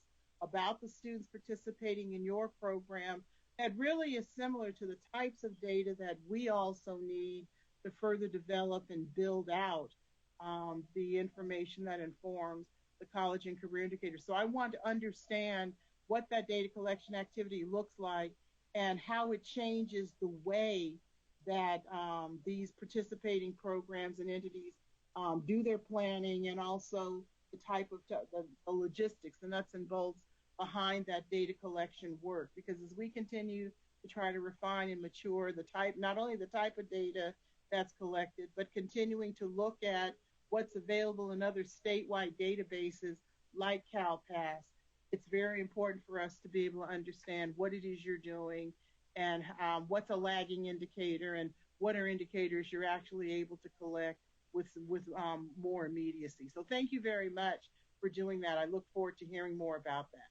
about the students participating in your program that really is similar to the types of data that we also need to further develop and build out the information that informs the college and career indicator. So I want to understand what that data collection activity looks like and how it changes the way that these participating programs and entities do their planning, and also the type of the logistics, the nuts and bolts behind that data collection work. Because as we continue to try to refine and mature the type, not only the type of data that's collected, but continuing to look at what's available in other statewide databases like CalPass, it's very important for us to be able to understand what it is you're doing and what's a lagging indicator and what are indicators you're actually able to collect with more immediacy. So thank you very much for doing that. I look forward to hearing more about that.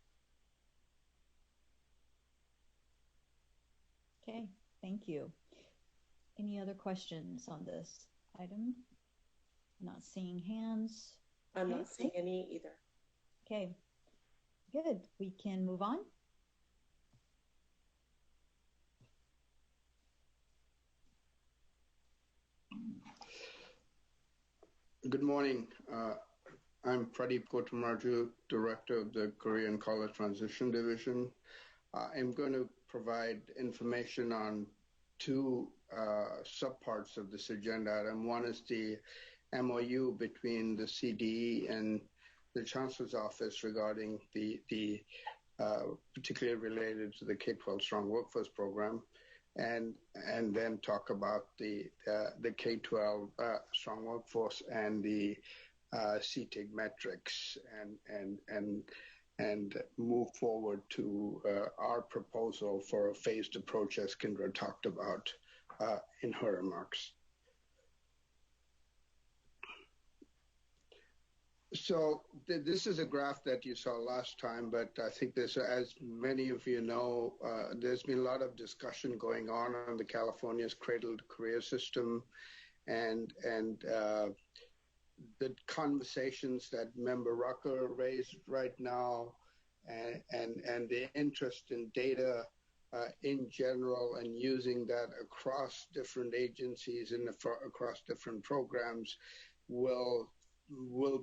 Okay, thank you. Any other questions on this item? Not seeing hands. I'm not seeing any either. Okay, good. We can move on. Good morning. I'm Pradeep Kotamarju, Director of the Korean College Transition Division. I'm going to provide information on two subparts of this agenda item. One is the MOU between the CDE and the Chancellor's Office regarding the particularly related to the K-12 Strong Workforce Program, and then talk about the K-12 Strong Workforce and the CTIG metrics, and move forward to our proposal for a phased approach, as Kendra talked about in her remarks. So this is a graph that you saw last time, but I think there's, as many of you know, there's been a lot of discussion going on the California's cradle to career system, and the conversations that Member Rucker raised right now, and the interest in data in general, and using that across different agencies and across different programs will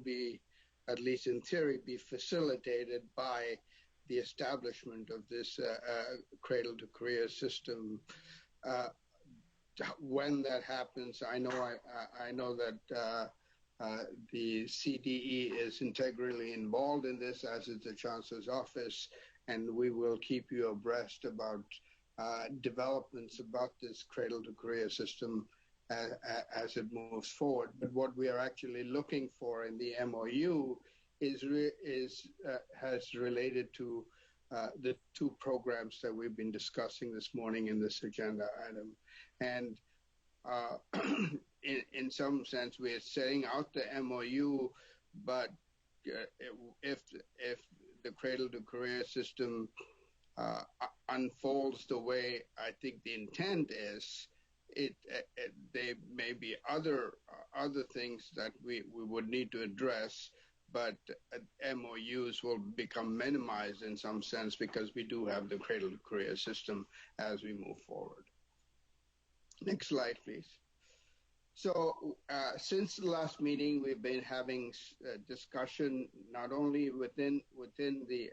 be, at least in theory, be facilitated by the establishment of this cradle to career system. When that happens, I know that the CDE is integrally involved in this, as is the Chancellor's Office, and we will keep you abreast about developments about this cradle to career system as it moves forward. But what we are actually looking for in the MOU has related to the two programs that we've been discussing this morning in this agenda item. And in some sense, we are setting out the MOU, but if the cradle to career system unfolds the way I think the intent is, there may be other things that we would need to address, but MOUs will become minimized in some sense because we do have the cradle to career system as we move forward. Next slide, please. So since the last meeting, we've been having discussion not only within the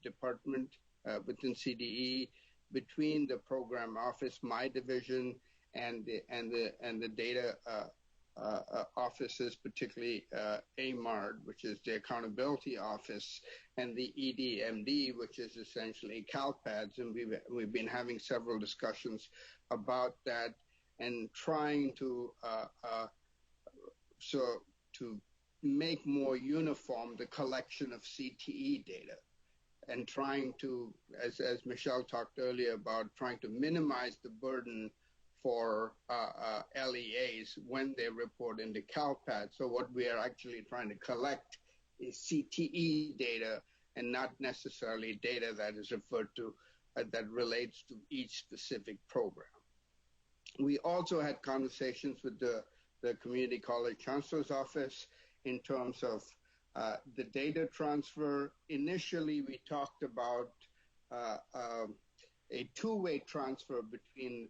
department, within CDE, between the program office, my division, and the data offices, particularly AMARD, which is the Accountability Office, and the EDMD, which is essentially CalPADS, and we've been having several discussions about that, and trying to to make more uniform the collection of CTE data, and trying to, as Michelle talked earlier about, trying to minimize the burden for LEAs when they report into CalPAD. So what we are actually trying to collect is CTE data, and not necessarily data that is referred to that relates to each specific program. We also had conversations with the Community College Chancellor's Office in terms of the data transfer. Initially, we talked about a two-way transfer between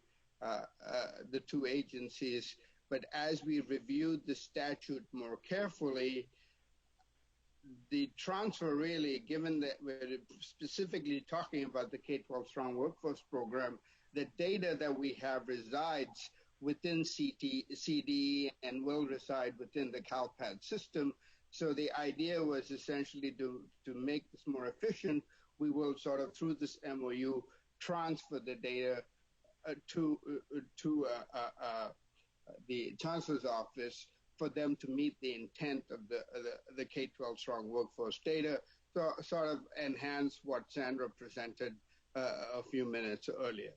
the two agencies, but as we reviewed the statute more carefully, the transfer really, given that we're specifically talking about the K-12 Strong Workforce Program, the data that we have resides within CDE and will reside within the CalPAD system. So the idea was essentially to make this more efficient, we will sort of, through this MOU, transfer the data to the Chancellor's Office for them to meet the intent of the K-12 Strong Workforce data, so sort of enhance what Sandra presented a few minutes earlier.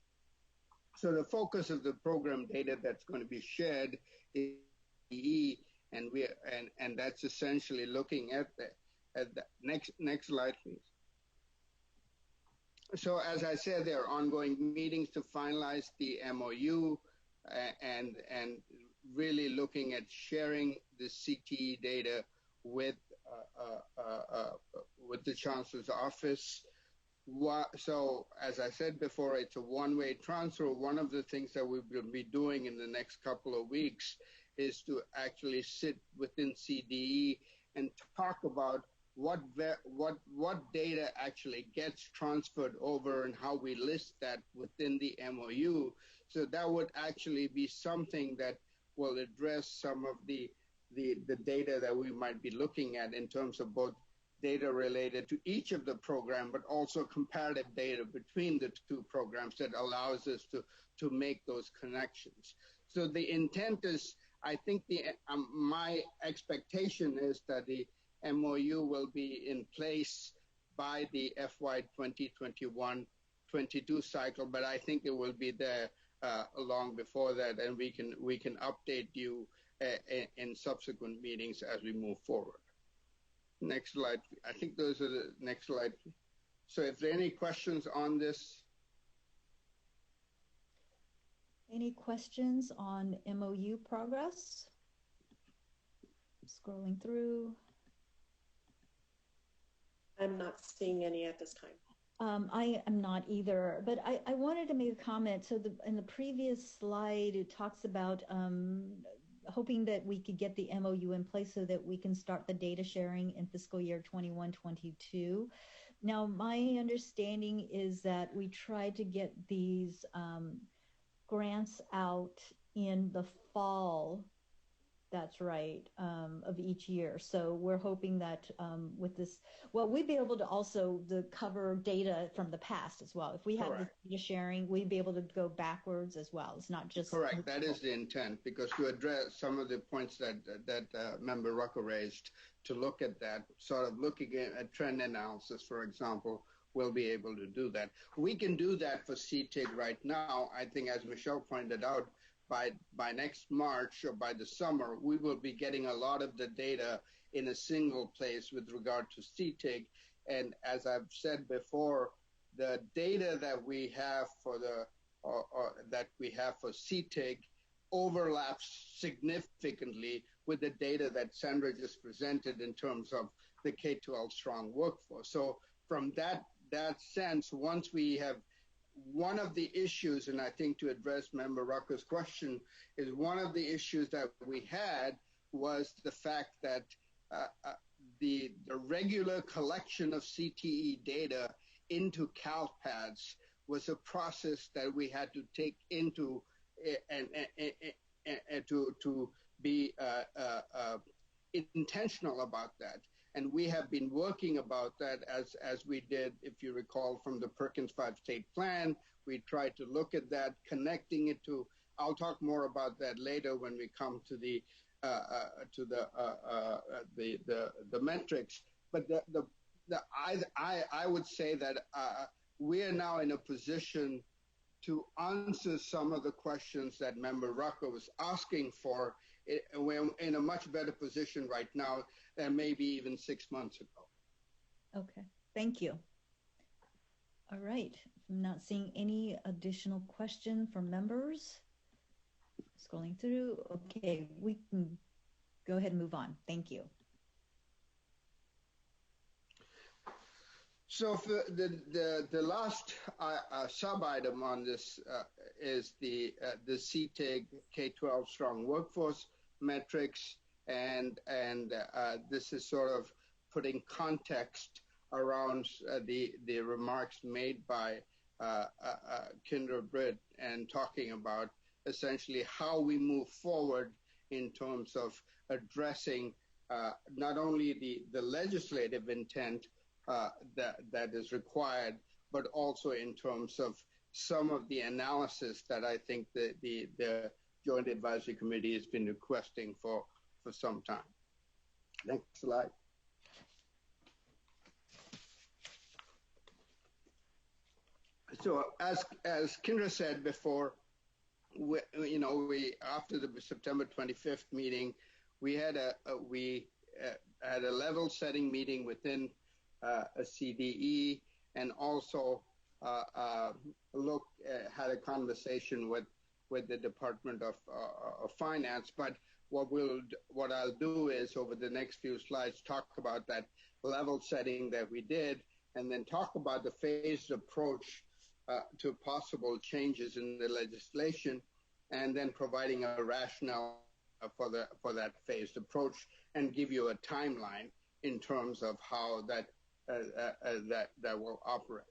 So the focus of the program data that's going to be shared is and that's essentially looking at the next slide, please. So as I said, there are ongoing meetings to finalize the MOU and really looking at sharing the CTE data with the Chancellor's office. So as I said before, it's a one-way transfer. One of the things that we will be doing in the next couple of weeks is to actually sit within CDE and talk about what data actually gets transferred over and how we list that within the MOU. So that would actually be something that will address some of the data that we might be looking at in terms of both data related to each of the program, but also comparative data between the two programs that allows us to make those connections. So the intent is, I think my expectation is that the MOU will be in place by the FY 2021-22 cycle, but I think it will be there long before that, and we can update you in subsequent meetings as we move forward. Next slide. I think those are the next slide. So if there are any questions on this. Any questions on MOU progress? Scrolling through. I'm not seeing any at this time. I am not either, but I wanted to make a comment. So in the previous slide, it talks about hoping that we could get the MOU in place so that we can start the data sharing in fiscal year 21-22. Now, my understanding is that we tried to get these grants out in the fall. That's right, of each year. So we're hoping that with this, well, we'd be able to also cover data from the past as well. If we have the data sharing, we'd be able to go backwards as well. It's not just correct. That is the intent, because to address some of the points that Member Rucker raised, to look at that, sort of looking at trend analysis, for example, we'll be able to do that. We can do that for CTIG right now. I think, as Michelle pointed out, by next March or by the summer, we will be getting a lot of the data in a single place with regard to CTIG. And as I've said before, the data that we have for CTIG overlaps significantly with the data that Sandra just presented in terms of the K-12 strong workforce. So from that sense, once we have one of the issues, and I think to address Member Rucker's question, is one of the issues that we had was the fact that the regular collection of CTE data into CalPads was a process that we had to take into and to be intentional about that. And we have been working about that as we did, if you recall, from the Perkins 5-state plan. We tried to look at that, connecting it to. I'll talk more about that later when we come to the metrics. But I would say that we are now in a position to answer some of the questions that Member Rucker was asking for. We're in a much better position right now than maybe even 6 months ago. Okay, thank you. All right, I'm not seeing any additional question from members. Scrolling through. Okay, we can go ahead and move on. Thank you. So for the last sub-item on this is the CTIG K-12 strong workforce metrics, and this is sort of putting context around the remarks made by Kendra Britt, and talking about essentially how we move forward in terms of addressing not only the legislative intent that is required, but also in terms of some of the analysis that I think the Joint Advisory Committee has been requesting for some time. Next slide. So as Kendra said before, we after the September 25th meeting, we had a level setting meeting within a CDE, and also had a conversation with the Department of Finance. But what I'll do is over the next few slides talk about that level setting that we did, and then talk about the phased approach to possible changes in the legislation, and then providing a rationale for that phased approach, and give you a timeline in terms of how that will operate.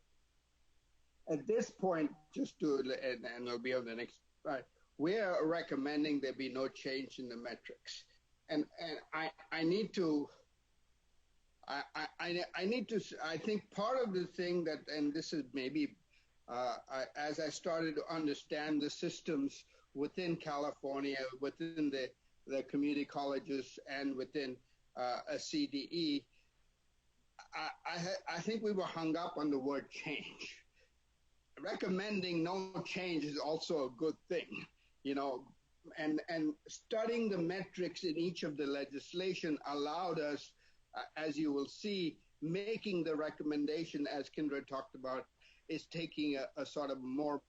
At this point, and it'll be on the next slide, we are recommending there be no change in the metrics. And I think part of the thing that, and this is maybe, as I started to understand the systems within California, within the community colleges and within a CDE, I think we were hung up on the word change. Recommending no change is also a good thing, and studying the metrics in each of the legislation allowed us, as you will see, making the recommendation, as Kindred talked about, is taking a sort of more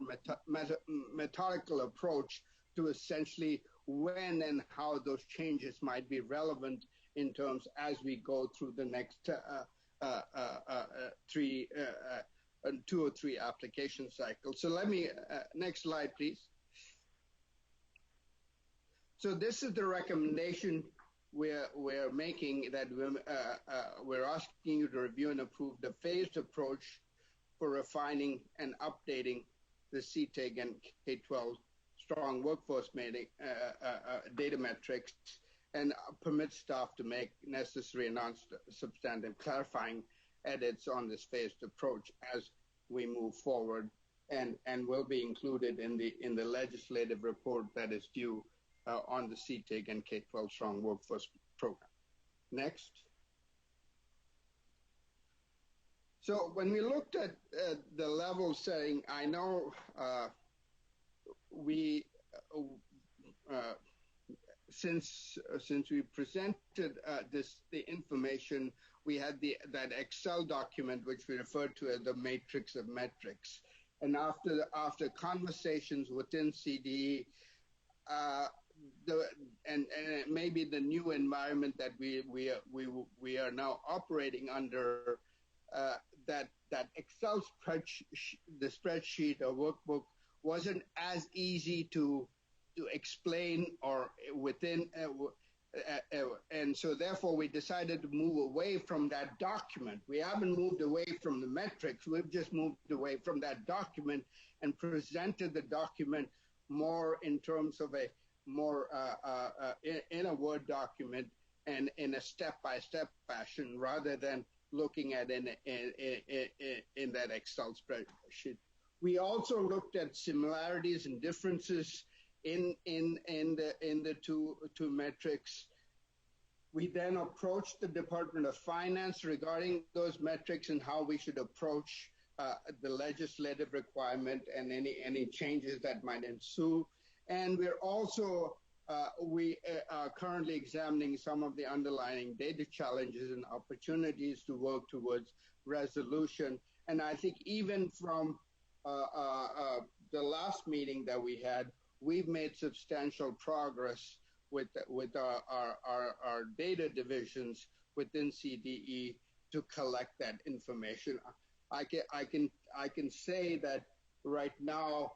methodical approach to essentially when and how those changes might be relevant in terms as we go through the next 2 or 3 application cycles. So let me, next slide, please. So this is the recommendation we're making, that we're asking you to review and approve the phased approach for refining and updating the CTIG and K-12 strong workforce data metrics, and permit staff to make necessary and non-substantive clarifying edits on this phased approach as we move forward, and will be included in the legislative report that is due on the CTIG and K-12 strong workforce program. Next. So when we looked at the level setting, I know since we presented the information, we had that Excel document which we referred to as the matrix of metrics, and after conversations within CDE, and maybe the new environment that we are now operating under, that Excel spreadsheet or workbook wasn't as easy to explain or within, and so therefore we decided to move away from that document. We haven't moved away from the metrics, we've just moved away from that document and presented the document more in terms of a more in a Word document and in a step-by-step fashion, rather than looking at in that Excel spreadsheet. We also looked at similarities and differences in the two metrics. We then approached the Department of Finance regarding those metrics and how we should approach the legislative requirement and any changes that might ensue. And we're also we are currently examining some of the underlying data challenges and opportunities to work towards resolution. And I think even from the last meeting that we had, we've made substantial progress with our data divisions within CDE to collect that information. I can say that right now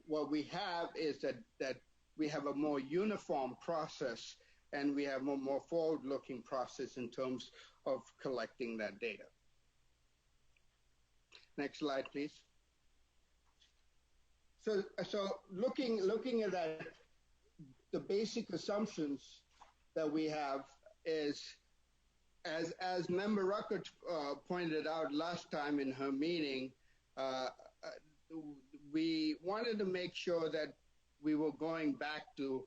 what we have is that we have a more uniform process, and we have a more forward-looking process in terms of collecting that data. Next slide, please. So looking at that, the basic assumptions that we have is, as Member Rucker pointed out last time in her meeting, we wanted to make sure that we were going back to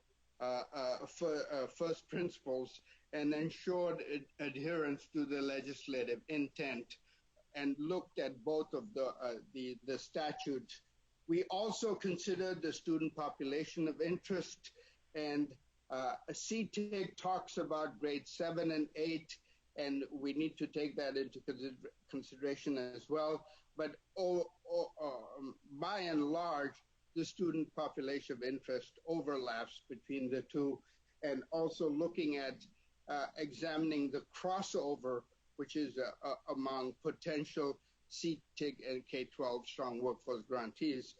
first principles and ensured adherence to the legislative intent, and looked at both of the statutes. We also considered the student population of interest, and CTIG talks about grade 7 and 8, and we need to take that into consideration as well. But by and large, the student population of interest overlaps between the two, and also looking at examining the crossover, which is among potential CTIG and K-12 strong workforce grantees.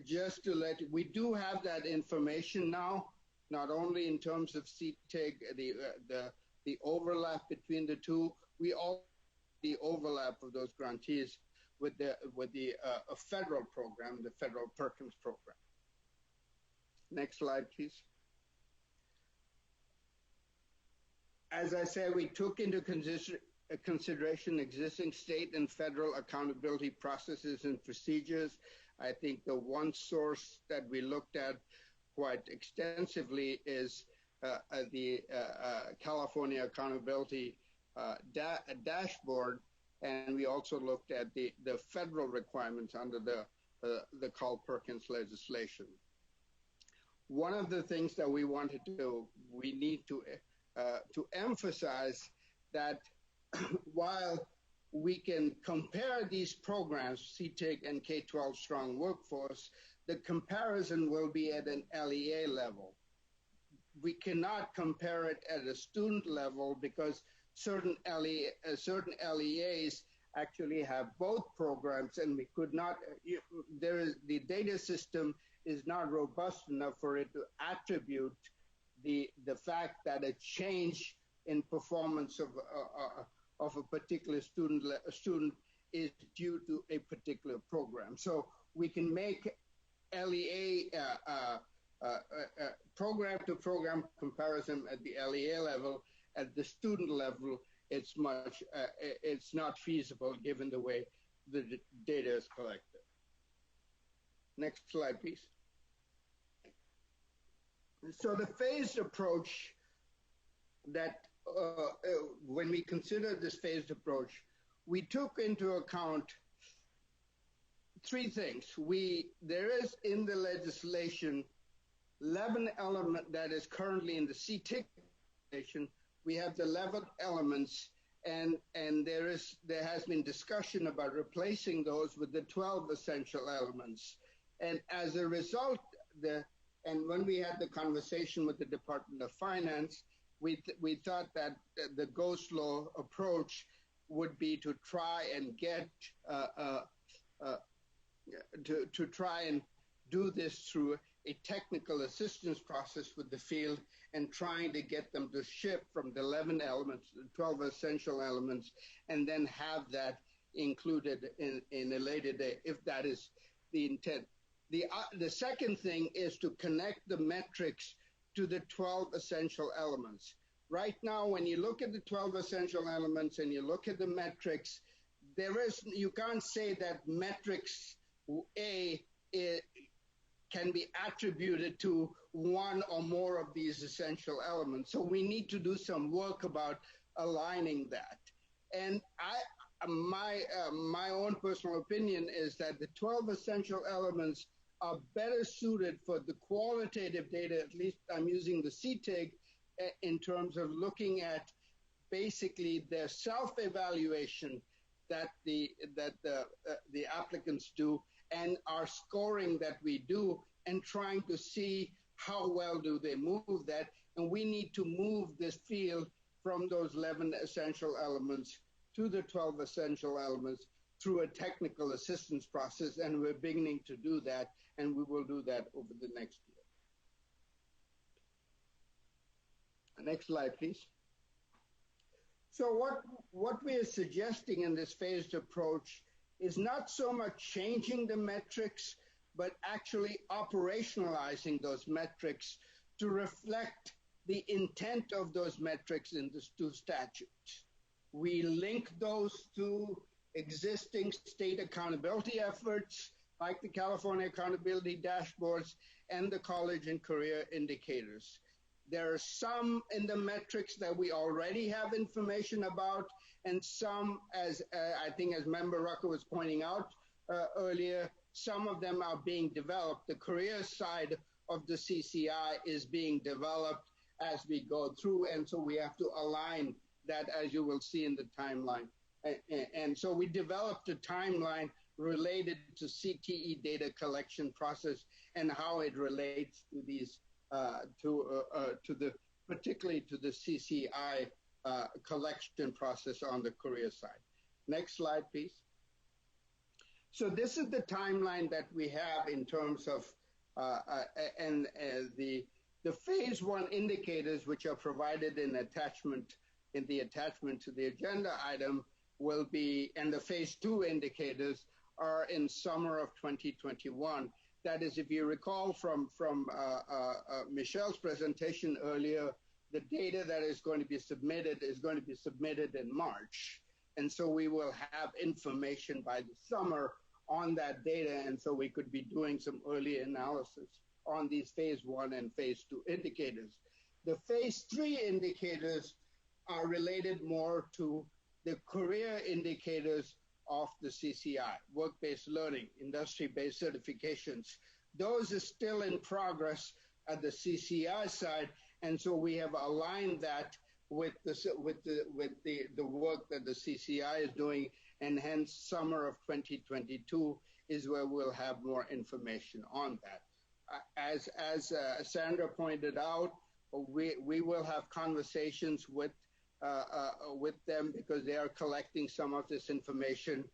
Just to we do have that information now, not only in terms of CTIG, the overlap between the two, we all the overlap of those grantees with the federal program, the federal Perkins program. Next slide, please. As I said, we took into consideration existing state and federal accountability processes and procedures. I think the one source that we looked at quite extensively is the California Accountability Dashboard, and we also looked at the federal requirements under the Perkins legislation. One of the things that we wanted to do, we need to emphasize that while we can compare these programs, CTIG and K-12 strong workforce, the comparison will be at an LEA level. We cannot compare it at a student level because certain LEAs actually have both programs, and we could not, the data system is not robust enough for it to attribute the fact that a change in performance of a particular student is due to a particular program. So we can make LEA program-to-program comparison at the LEA level. At the student level, it's not feasible given the way the data is collected. Next slide, please. So the phased approach that when we consider this phased approach, we took into account three things. There is in the legislation 11 element that is currently in the CTIC legislation. We have the 11 elements, and there has been discussion about replacing those with the 12 essential elements. And as a result, and when we had the conversation with the Department of Finance, we thought that the go-slow approach would be to try and get to try and do this through a technical assistance process with the field, and trying to get them to shift from the 11 elements to the 12 essential elements, and then have that included in a later day, if that is the intent. The second thing is to connect the metrics to the 12 essential elements. Right now, when you look at the 12 essential elements and you look at the metrics, you can't say that metrics A can be attributed to one or more of these essential elements. So we need to do some work about aligning that. And my own personal opinion is that the 12 essential elements are better suited for the qualitative data. At least I'm using the CTIG in terms of looking at basically their self-evaluation that the applicants do, and our scoring that we do, and trying to see how well do they move that. And we need to move this field from those 11 essential elements to the 12 essential elements through a technical assistance process, and we're beginning to do that, and we will do that over the next year. Next slide, please. So what we are suggesting in this phased approach is not so much changing the metrics, but actually operationalizing those metrics to reflect the intent of those metrics in the two statutes. We link those to existing state accountability efforts, like the California Accountability Dashboards and the college and career indicators. There are some in the metrics that we already have information about, and some, as I think as Member Rucker was pointing out earlier, some of them are being developed. The career side of the CCI is being developed as we go through, and so we have to align that, as you will see in the timeline. And so we developed a timeline related to CTE data collection process and how it relates to these, particularly to the CCI collection process on the career side. Next slide, please. So this is the timeline that we have in terms of the phase 1 indicators, which are provided in the attachment to the agenda item, will be, and the phase 2 indicators are in summer of 2021. That is, if you recall from Michelle's presentation earlier, the data that is going to be submitted in March. And so we will have information by the summer on that data, and so we could be doing some early analysis on these phase 1 and phase 2 indicators. The phase 3 indicators are related more to the career indicators of the CCI, work-based learning, industry-based certifications. Those are still in progress at the CCI side, and so we have aligned that with the work that the CCI is doing, and hence summer of 2022 is where we'll have more information on that. As Sandra pointed out, we will have conversations with them because they are collecting some of this information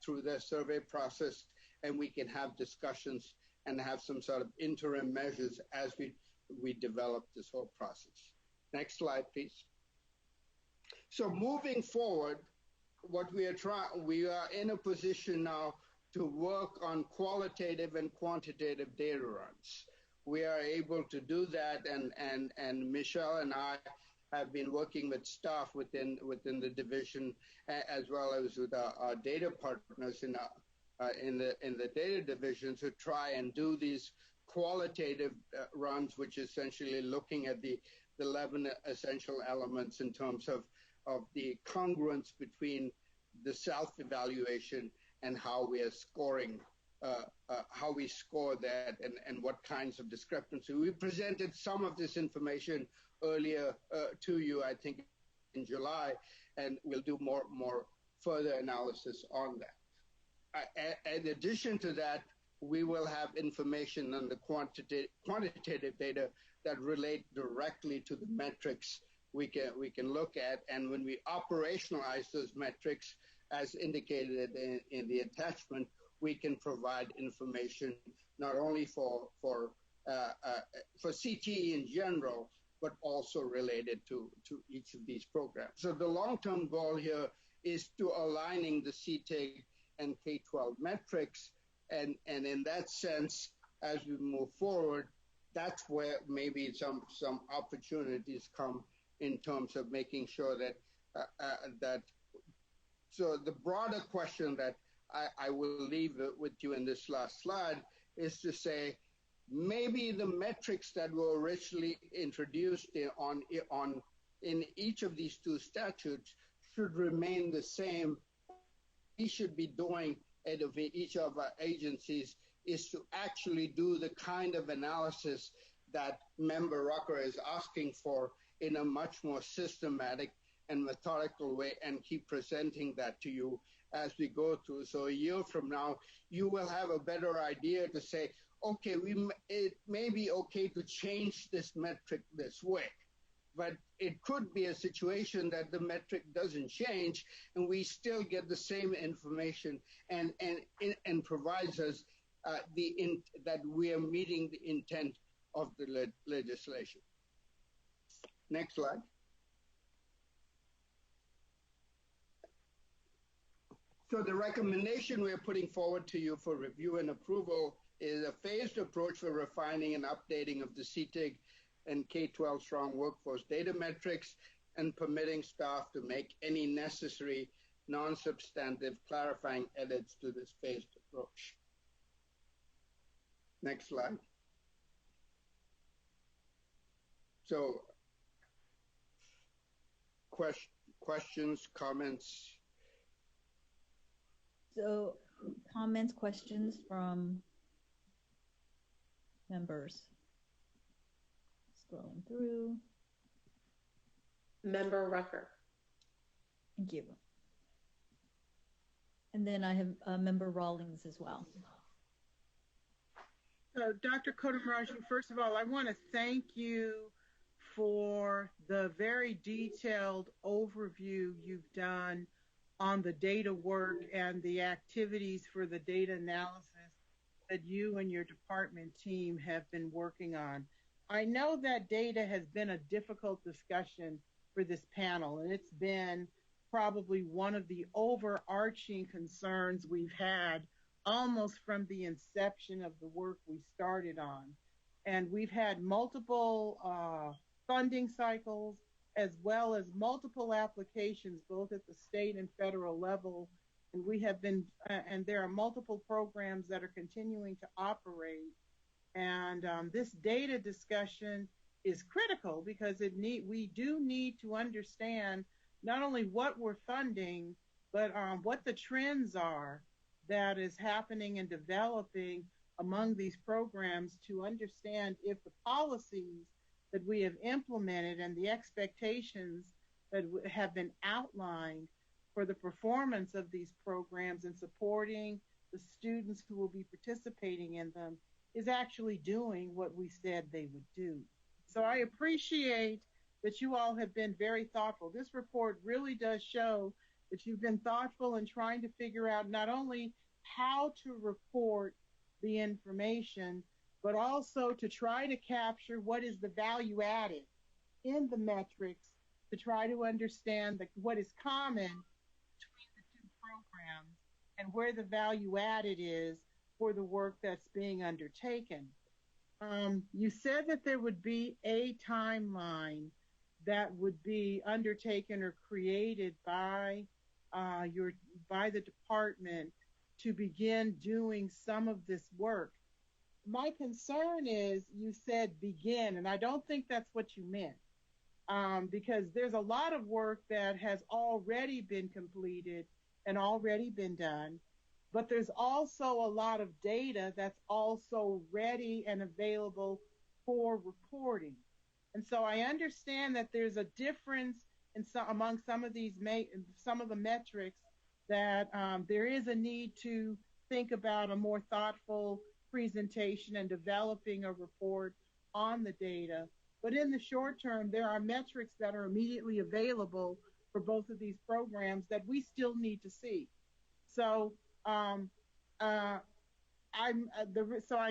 through their survey process, and we can have discussions and have some sort of interim measures as we develop this whole process. Next slide, please. So moving forward, we are in a position now to work on qualitative and quantitative data runs. We are able to do that, and Michelle and I have been working with staff within the division, as well as with our data partners in the data division, to try and do these qualitative runs, which is essentially looking at the 11 essential elements in terms of the congruence between the self-evaluation and how we are scoring, how we score that, and what kinds of discrepancy. We presented some of this information earlier to you, I think, in July, and we'll do more further analysis on that. In addition to that, we will have information on the quantitative data that relate directly to the metrics we can look at, and when we operationalize those metrics, as indicated in the attachment, we can provide information not only for CTE in general, but also related to each of these programs. So the long-term goal here is to aligning the CTIG and K-12 metrics, and in that sense, as we move forward, that's where maybe some opportunities come in terms of making sure that so the broader question that I will leave with you in this last slide is to say, maybe the metrics that were originally introduced in each of these two statutes should remain the same. We should be doing at each of our agencies is to actually do the kind of analysis that Member Rucker is asking for in a much more systematic and methodical way, and keep presenting that to you as we go through. So a year from now, you will have a better idea to say, okay, it may be okay to change this metric this way, but it could be a situation that the metric doesn't change and we still get the same information and provides us that we are meeting the intent of the legislation. Next slide. So the recommendation we're putting forward to you for review and approval is a phased approach for refining and updating of the CTIG and K-12 strong workforce data metrics, and permitting staff to make any necessary non-substantive clarifying edits to this phased approach. Next slide. So questions, comments? So comments, questions from members? Scrolling through. Member Rucker. Thank you. And then I have Member Rawlings as well. So, Dr. Kodamaraji, first of all, I want to thank you for the very detailed overview you've done on the data work and the activities for the data analysis that you and your department team have been working on. I know that data has been a difficult discussion for this panel, and it's been probably one of the overarching concerns we've had almost from the inception of the work we started on. And we've had multiple funding cycles, as well as multiple applications, both at the state and federal level. And we have been, and there are multiple programs that are continuing to operate. And this data discussion is critical because we do need to understand not only what we're funding, but what the trends are that is happening and developing among these programs to understand if the policies that we have implemented and the expectations that have been outlined for the performance of these programs and supporting the students who will be participating in them is actually doing what we said they would do. So I appreciate that you all have been very thoughtful. This report really does show that you've been thoughtful in trying to figure out not only how to report the information, but also to try to capture what is the value added in the metrics to try to understand what is common between the two programs and where the value added is for the work that's being undertaken. You said that there would be a timeline that would be undertaken or created by the department to begin doing some of this work. My concern is you said begin, and I don't think that's what you meant, because there's a lot of work that has already been completed and already been done, but there's also a lot of data that's also ready and available for reporting. And so I understand that there's a difference among some of the metrics that there is a need to think about a more thoughtful presentation and developing a report on the data. But in the short term, there are metrics that are immediately available for both of these programs that we still need to see. So I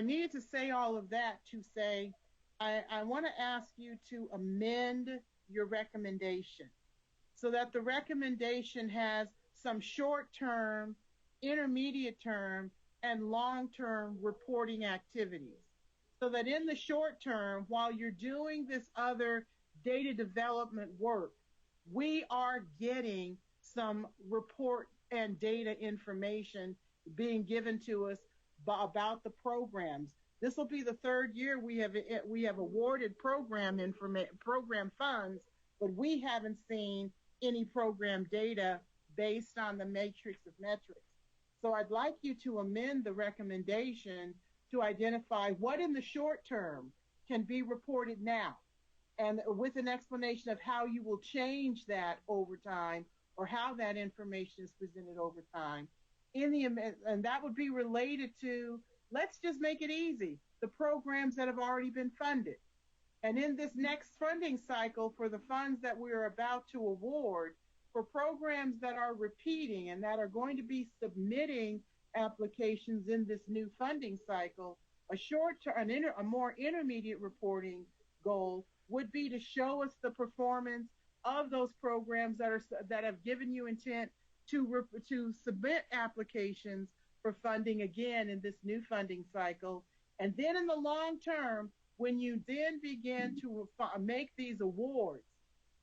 needed to say all of that to say I want to ask you to amend your recommendation so that the recommendation has some short-term, intermediate-term, and long-term reporting activities. So that in the short term, while you're doing this other data development work, we are getting some report and data information being given to us about the programs. This will be the third year we have awarded program funds, but we haven't seen any program data based on the matrix of metrics. So I'd like you to amend the recommendation to identify what in the short term can be reported now, and with an explanation of how you will change that over time or how that information is presented over time. And that would be related to, let's just make it easy, the programs that have already been funded. And in this next funding cycle for the funds that we're about to award, for programs that are repeating and that are going to be submitting applications in this new funding cycle, a more intermediate reporting goal would be to show us the performance of those programs that have given you intent to submit applications for funding again in this new funding cycle. And then in the long term, when you then begin to make these awards,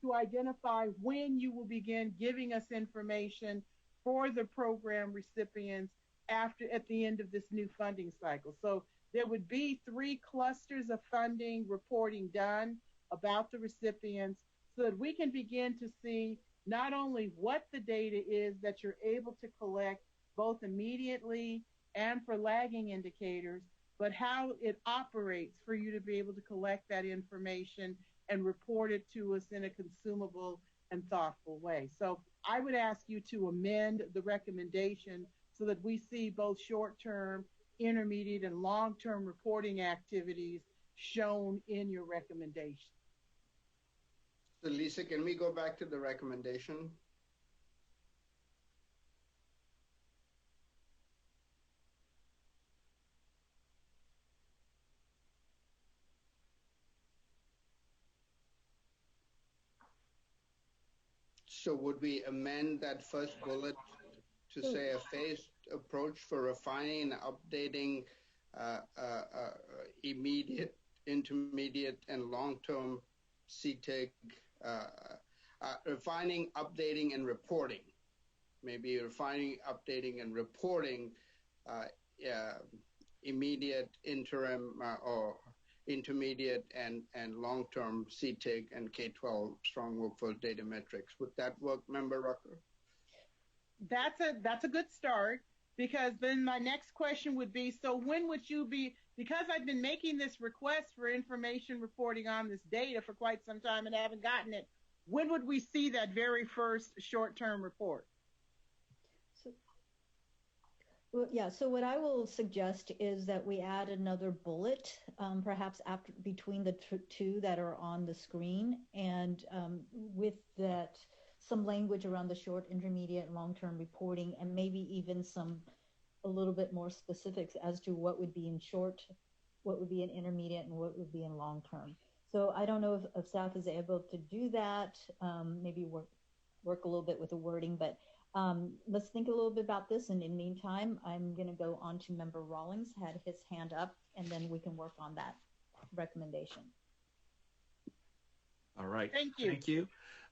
to identify when you will begin giving us information for the program recipients at the end of this new funding cycle. So there would be 3 clusters of funding reporting done about the recipients so that we can begin to see not only what the data is that you're able to collect both immediately and for lagging indicators, but how it operates for you to be able to collect that information and report it to us in a consumable and thoughtful way. So I would ask you to amend the recommendation so that we see both short-term, intermediate, and long-term reporting activities shown in your recommendation. So Lisa, can we go back to the recommendation? So would we amend that first bullet to say a phased approach for refining and updating immediate, intermediate, and long-term CTIG, refining, updating, and reporting? Maybe refining, updating, and reporting immediate, interim, or intermediate and long-term CTIG and K-12 strong workforce data metrics. Would that work, Member Rucker? That's a good start, because then my next question would be, so when would you be, because I've been making this request for information reporting on this data for quite some time and haven't gotten it, when would we see that very first short-term report? Well, yeah, so what I will suggest is that we add another bullet, perhaps after between the two that are on the screen, and with that, some language around the short, intermediate, and long-term reporting, and maybe even a little bit more specifics as to what would be in short, what would be in intermediate, and what would be in long-term. So I don't know if staff is able to do that, maybe work a little bit with the wording, but let's think a little bit about this. And in the meantime, I'm going to go on to Member Rawlings, had his hand up, and then we can work on that recommendation. All right. Thank you. Thank you.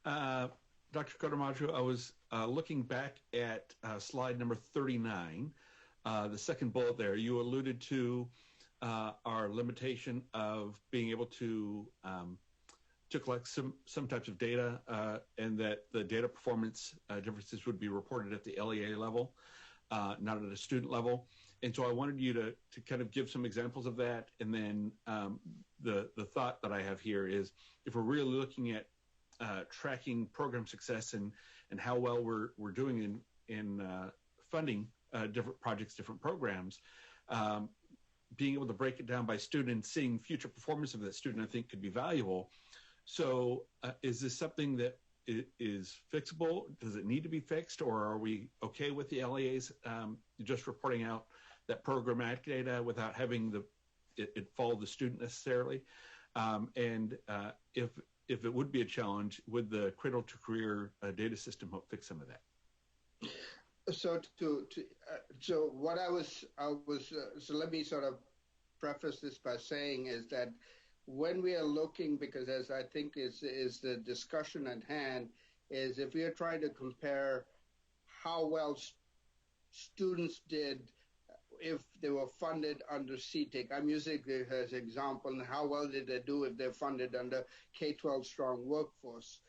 Dr. Kotamaju, I was looking back at slide number 39, the second bullet there. You alluded to our limitation of being able to collect some types of data, and that the data performance differences would be reported at the LEA level, not at a student level. And so I wanted you to kind of give some examples of that. And then the thought that I have here is, if we're really looking at tracking program success and how well we're doing in funding different projects, different programs, being able to break it down by student and seeing future performance of that student, I think could be valuable. So is this something that is fixable? Does it need to be fixed, or are we okay with the LEAs just reporting out that programmatic data without having it follow the student necessarily? And if it would be a challenge, would the cradle to career data system help fix some of that? So what so let me sort of preface this by saying is that when we are looking, because as I think is the discussion at hand, is if we are trying to compare how well students did if they were funded under CTIG. I'm using it as an example, and how well did they do if they're funded under K-12 strong workforce.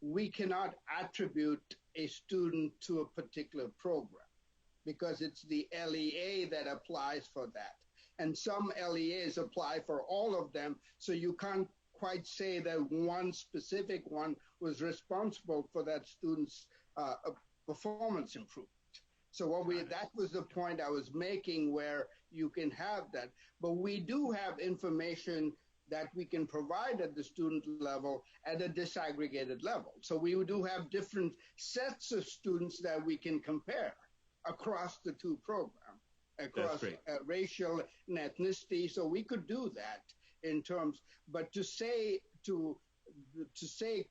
We cannot attribute a student to a particular program because it's the LEA that applies for that. And some LEAs apply for all of them, so you can't quite say that one specific one was responsible for that student's performance improvement. So that was the point I was making, where you can have that. But we do have information that we can provide at the student level at a disaggregated level. So we do have different sets of students that we can compare across the two programs, across racial and ethnicity. So we could do that in terms, but to say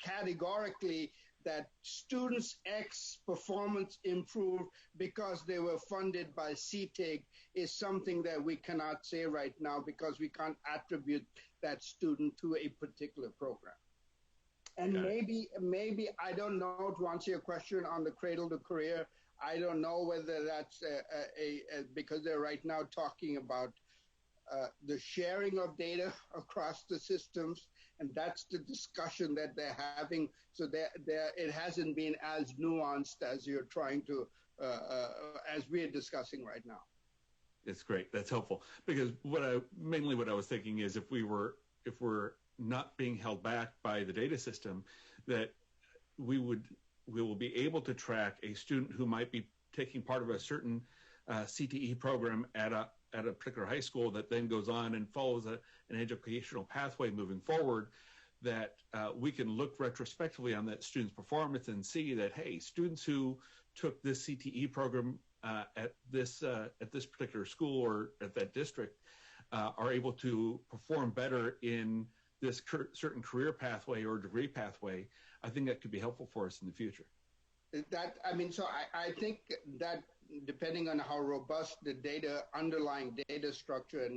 categorically that students X performance improved because they were funded by CTIG is something that we cannot say right now, because we can't attribute that student to a particular program. And maybe I don't know, to answer your question on the cradle to career, I don't know whether that's because they're right now talking about the sharing of data across the systems, and that's the discussion that they're having. So it hasn't been as nuanced as you're trying to, as we're discussing right now. It's great. That's helpful because mainly what I was thinking is if we're not being held back by the data system, that we will be able to track a student who might be taking part of a certain CTE program at a particular high school that then goes on and follows an educational pathway moving forward, that we can look retrospectively on that student's performance and see that, hey, students who took this CTE program at this particular school or at that district are able to perform better in this certain career pathway or degree pathway. I think that could be helpful for us in the future. So I think that depending on how robust the underlying data structure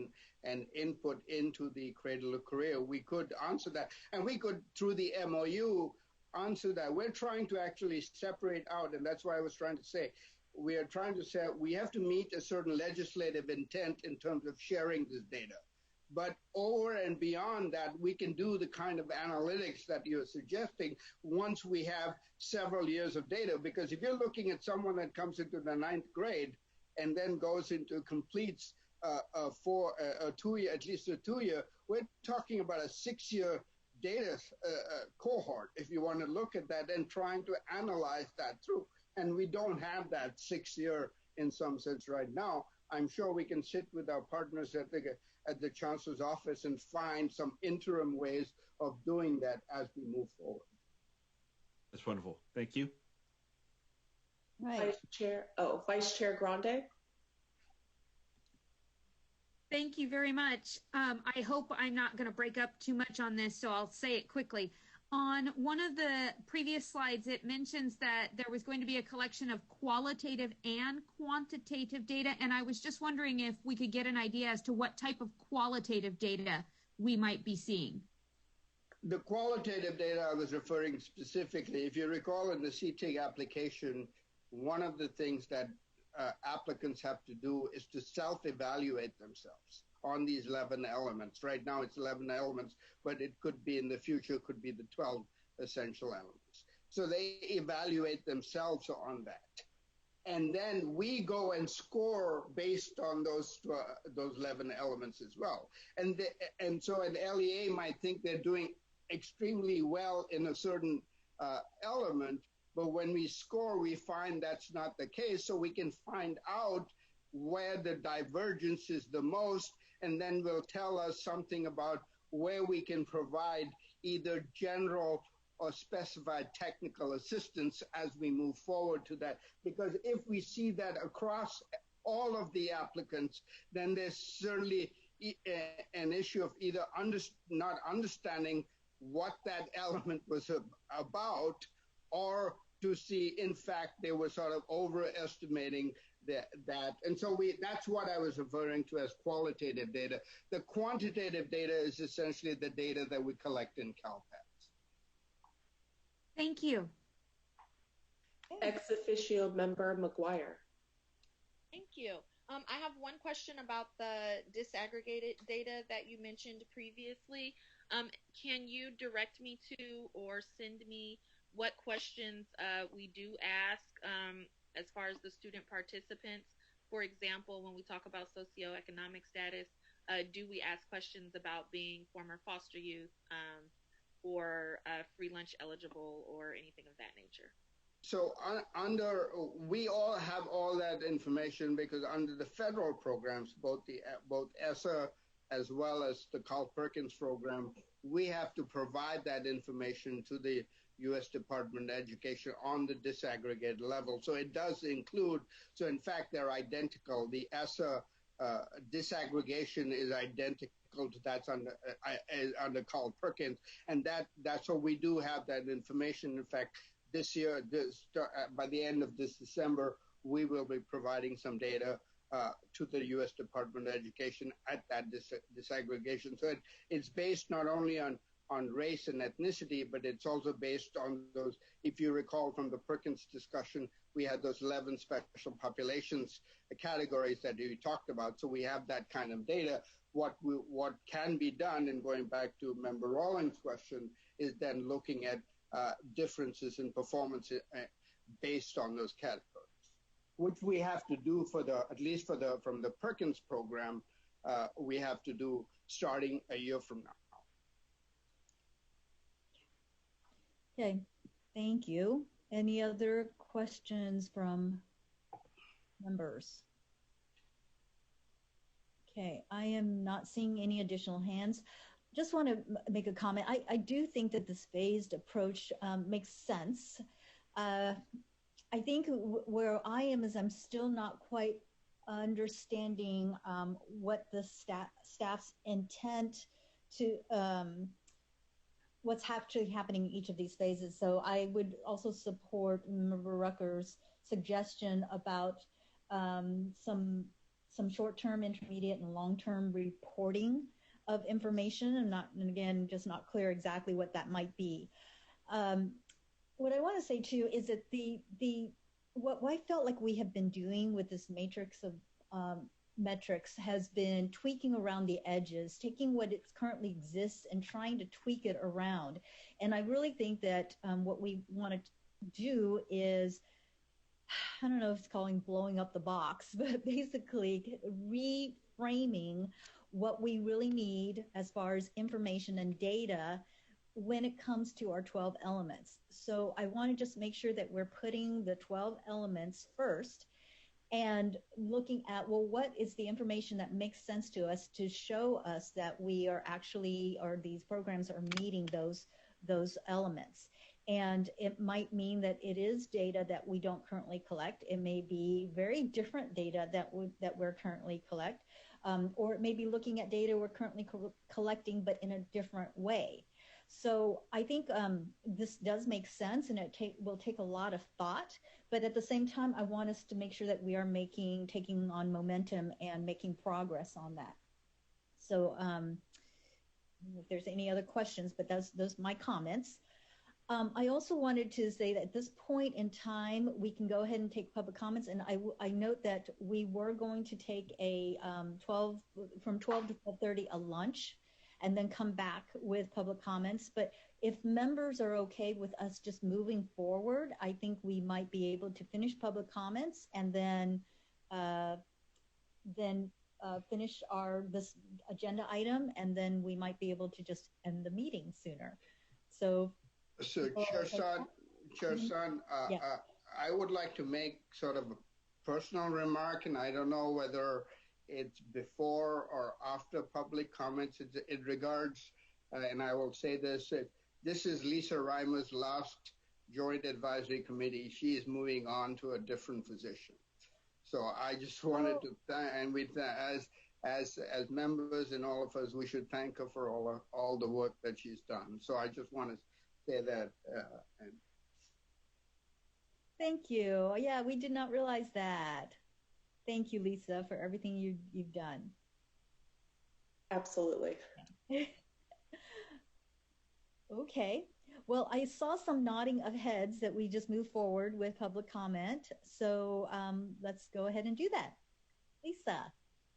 and input into the cradle of career, we could answer that. And we could, through the MOU, answer that. We're trying to actually separate out, and that's why I was trying to say, we are trying to say we have to meet a certain legislative intent in terms of sharing this data. But over and beyond that, we can do the kind of analytics that you're suggesting once we have several years of data. Because if you're looking at someone that comes into the 9th grade and then goes into completes at least a 2-year, we're talking about a 6-year data cohort, if you want to look at that and trying to analyze that through. And we don't have that 6-year in some sense right now. I'm sure we can sit with our partners at the Chancellor's office and find some interim ways of doing that as we move forward. That's wonderful. Thank you. Right. Vice Chair Grande. Thank you very much. I hope I'm not going to break up too much on this, so I'll say it quickly. On one of the previous slides, it mentions that there was going to be a collection of qualitative and quantitative data, and I was just wondering if we could get an idea as to what type of qualitative data we might be seeing. The qualitative data I was referring specifically, if you recall in the CTIG application, one of the things that applicants have to do is to self-evaluate themselves on these 11 elements. Right now it's 11 elements, but it could be in the future, could be the 12 essential elements. So they evaluate themselves on that. And then we go and score based on those 11 elements as well. And so an LEA might think they're doing extremely well in a certain element, but when we score, we find that's not the case. So we can find out where the divergence is the most, and then will tell us something about where we can provide either general or specified technical assistance as we move forward to that. Because if we see that across all of the applicants, then there's certainly an issue of either not understanding what that element was about, or to see, in fact, they were sort of overestimating that. And so that's what I was referring to as qualitative data. The quantitative data is essentially the data that we collect in CalPADS. Thank you. Ex officio member McGuire. Thank you. I have one question about the disaggregated data that you mentioned previously. Can you direct me to or send me what questions we do ask as far as the student participants? For example, when we talk about socioeconomic status, do we ask questions about being former foster youth or free lunch eligible or anything of that nature? So we all have all that information because under the federal programs, both ESSA as well as the Carl Perkins program, we have to provide that information to the U.S. Department of Education on the disaggregated level. So it does include, so in fact, they're identical. The ESSA disaggregation is identical to that's under Carl Perkins. And that's what we do have that information. In fact, this year, by the end of this December, we will be providing some data to the U.S. Department of Education at that disaggregation. So it's based not only on race and ethnicity, but it's also based on those, if you recall from the Perkins discussion, we had those 11 special populations categories that you talked about. So we have that kind of data. What can be done, and going back to Member Rawlings' question, is then looking at differences in performance based on those categories. which we have to do for the, at least for the, from the Perkins program, we have to do starting a year from now. Okay, thank you. Any other questions from members? Okay, I am not seeing any additional hands. Just want to make a comment. I do think that this phased approach makes sense. I think where I am is I'm still not quite understanding what the staff's intent to, what's actually happening in each of these phases. So I would also support Member Rucker's suggestion about some short-term, intermediate, and long-term reporting of information. And again, just not clear exactly what that might be. What I want to say too is that what I felt like we have been doing with this matrix of metrics has been tweaking around the edges, taking what it currently exists and trying to tweak it around. And I really think that what we want to do is, I don't know if it's calling blowing up the box, but basically reframing what we really need as far as information and data when it comes to our 12 elements. So I want to just make sure that we're putting the 12 elements first and looking at, well, what is the information that makes sense to us to show us that we are actually, or these programs are meeting those elements. And it might mean that it is data that we don't currently collect. It may be very different data that we're currently collect, or it may be looking at data we're currently collecting, but in a different way. So I think this does make sense, and it will take a lot of thought. But at the same time, I want us to make sure that we are taking on momentum and making progress on that. So if there's any other questions, but those are my comments. I also wanted to say that at this point in time, we can go ahead and take public comments. And I note that we were going to take a from 12 to 12:30 a lunch, and then come back with public comments. But if members are okay with us just moving forward, I think we might be able to finish public comments and then finish this agenda item, and then we might be able to just end the meeting sooner. So Chair Son, I would like to make sort of a personal remark, and I don't know whether it's before or after public comments. It regards, and I will say this is Lisa Reimer's last Joint Advisory Committee. She is moving on to a different position. So I just wanted to thank, and as members and all of us, we should thank her for all the work that she's done. So I just want to say that. Thank you. Yeah, we did not realize that. Thank you, Lisa, for everything you've done. Absolutely. Okay. Well, I saw some nodding of heads that we just move forward with public comment. So let's go ahead and do that. Lisa.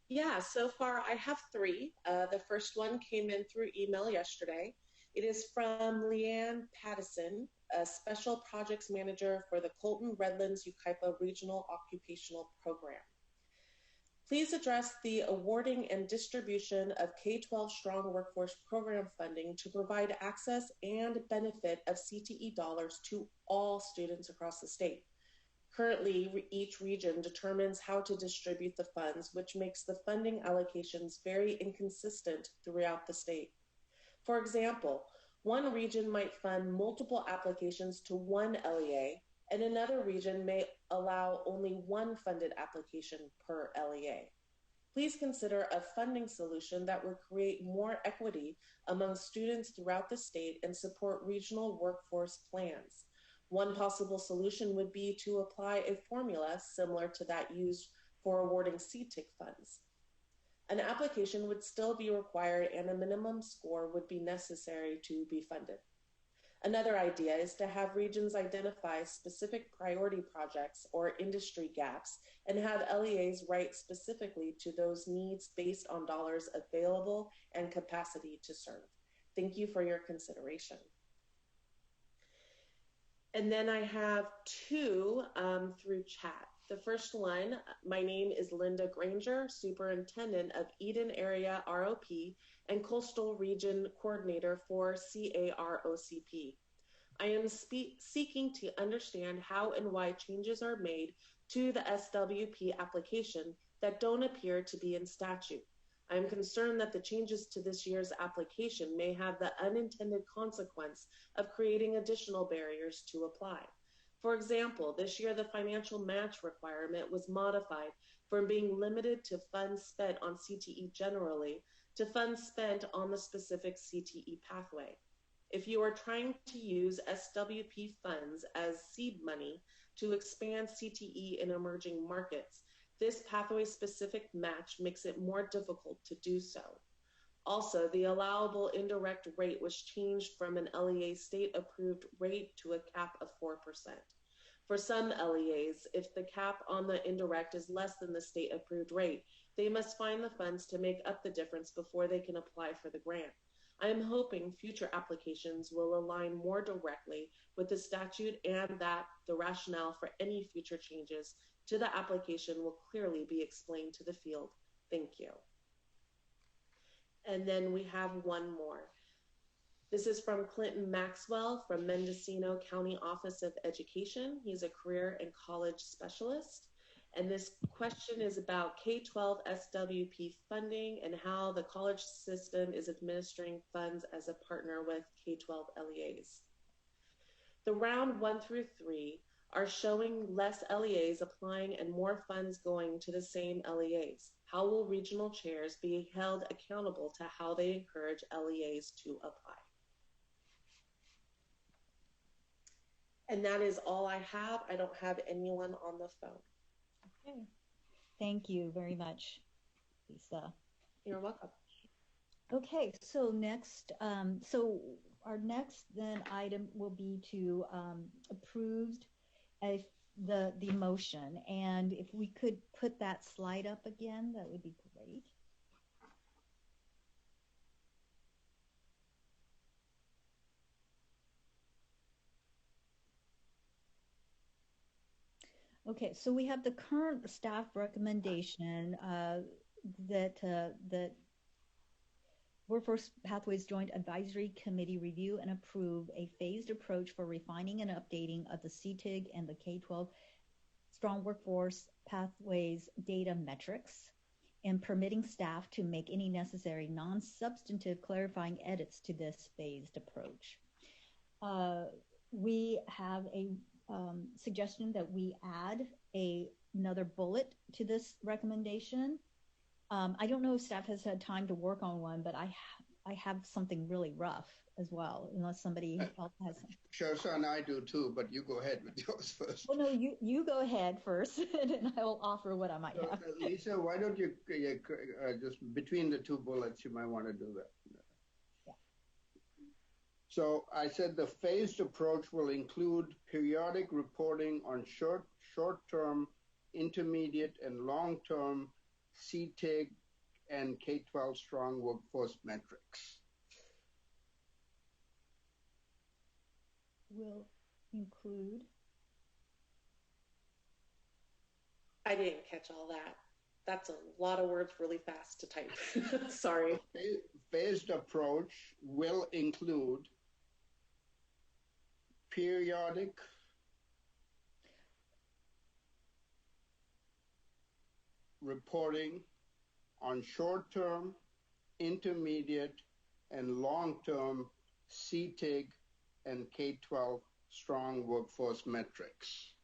Yeah, so far I have 3. The first one came in through email yesterday. It is from Leanne Pattison, a Special Projects Manager for the Colton Redlands Yucaipa Regional Occupational Program. Please address the awarding and distribution of K-12 Strong Workforce Program funding to provide access and benefit of CTE dollars to all students across the state. Currently, each region determines how to distribute the funds, which makes the funding allocations very inconsistent throughout the state. For example, one region might fund multiple applications to one LEA, and another region may allow only one funded application per LEA. Please consider a funding solution that would create more equity among students throughout the state and support regional workforce plans. One possible solution would be to apply a formula similar to that used for awarding CTIC funds. An application would still be required and a minimum score would be necessary to be funded. Another idea is to have regions identify specific priority projects or industry gaps and have LEAs write specifically to those needs based on dollars available and capacity to serve. Thank you for your consideration. And then I have 2 through chat. The first one, my name is Linda Granger, Superintendent of Eden Area ROP and Coastal Region Coordinator for CAROCP. I am seeking to understand how and why changes are made to the SWP application that don't appear to be in statute. I am concerned that the changes to this year's application may have the unintended consequence of creating additional barriers to apply. For example, this year the financial match requirement was modified from being limited to funds spent on CTE generally to funds spent on the specific CTE pathway. If you are trying to use SWP funds as seed money to expand CTE in emerging markets, this pathway-specific match makes it more difficult to do so. Also, the allowable indirect rate was changed from an LEA state-approved rate to a cap of 4%. For some LEAs, if the cap on the indirect is less than the state-approved rate, they must find the funds to make up the difference before they can apply for the grant. I am hoping future applications will align more directly with the statute and that the rationale for any future changes to the application will clearly be explained to the field. Thank you. And then we have one more. This is from Clinton Maxwell from Mendocino County Office of Education. He's a career and college specialist. And this question is about K-12 SWP funding and how the college system is administering funds as a partner with K-12 LEAs. The round 1 through 3 are showing less LEAs applying and more funds going to the same LEAs. How will regional chairs be held accountable to how they encourage LEAs to apply? And that is all I have. I don't have anyone on the phone. Okay. Thank you very much, Lisa. You're welcome. Okay, so next, our next then item will be to approve the motion. And if we could put that slide up again, that would be great. Okay, so we have the current staff recommendation that Workforce Pathways Joint Advisory Committee review and approve a phased approach for refining and updating of the CTIG and the K-12 Strong Workforce Pathways data metrics and permitting staff to make any necessary non-substantive clarifying edits to this phased approach. We have a suggestion that we add another bullet to this recommendation. I don't know if staff has had time to work on one, but I have something really rough as well, unless somebody else has some. Sure, son, I do too, but you go ahead with yours first. Well, no, you go ahead first, and then I will offer what I might have. Lisa, why don't you just between the two bullets, you might want to do that. Yeah. So I said the phased approach will include periodic reporting on short-term, intermediate, and long-term CTIG and K-12 strong workforce metrics. Will include. I didn't catch all that. That's a lot of words really fast to type. Sorry. Phased approach will include periodic reporting on short-term, intermediate, and long-term CTIG and K-12 strong workforce metrics.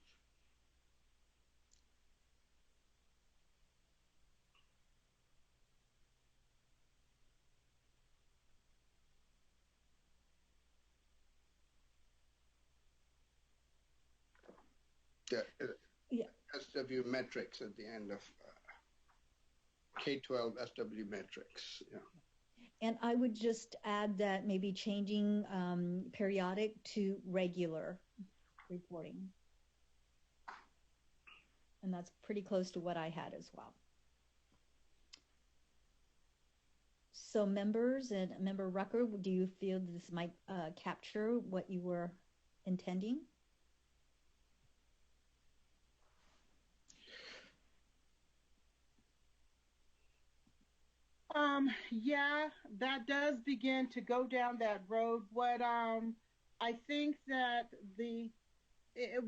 Yeah. SW metrics at the end of K-12 SW metrics. Yeah. And I would just add that maybe changing periodic to regular reporting. And that's pretty close to what I had as well. So members and Member Rucker, do you feel this might capture what you were intending? Yeah, that does begin to go down that road. What I think that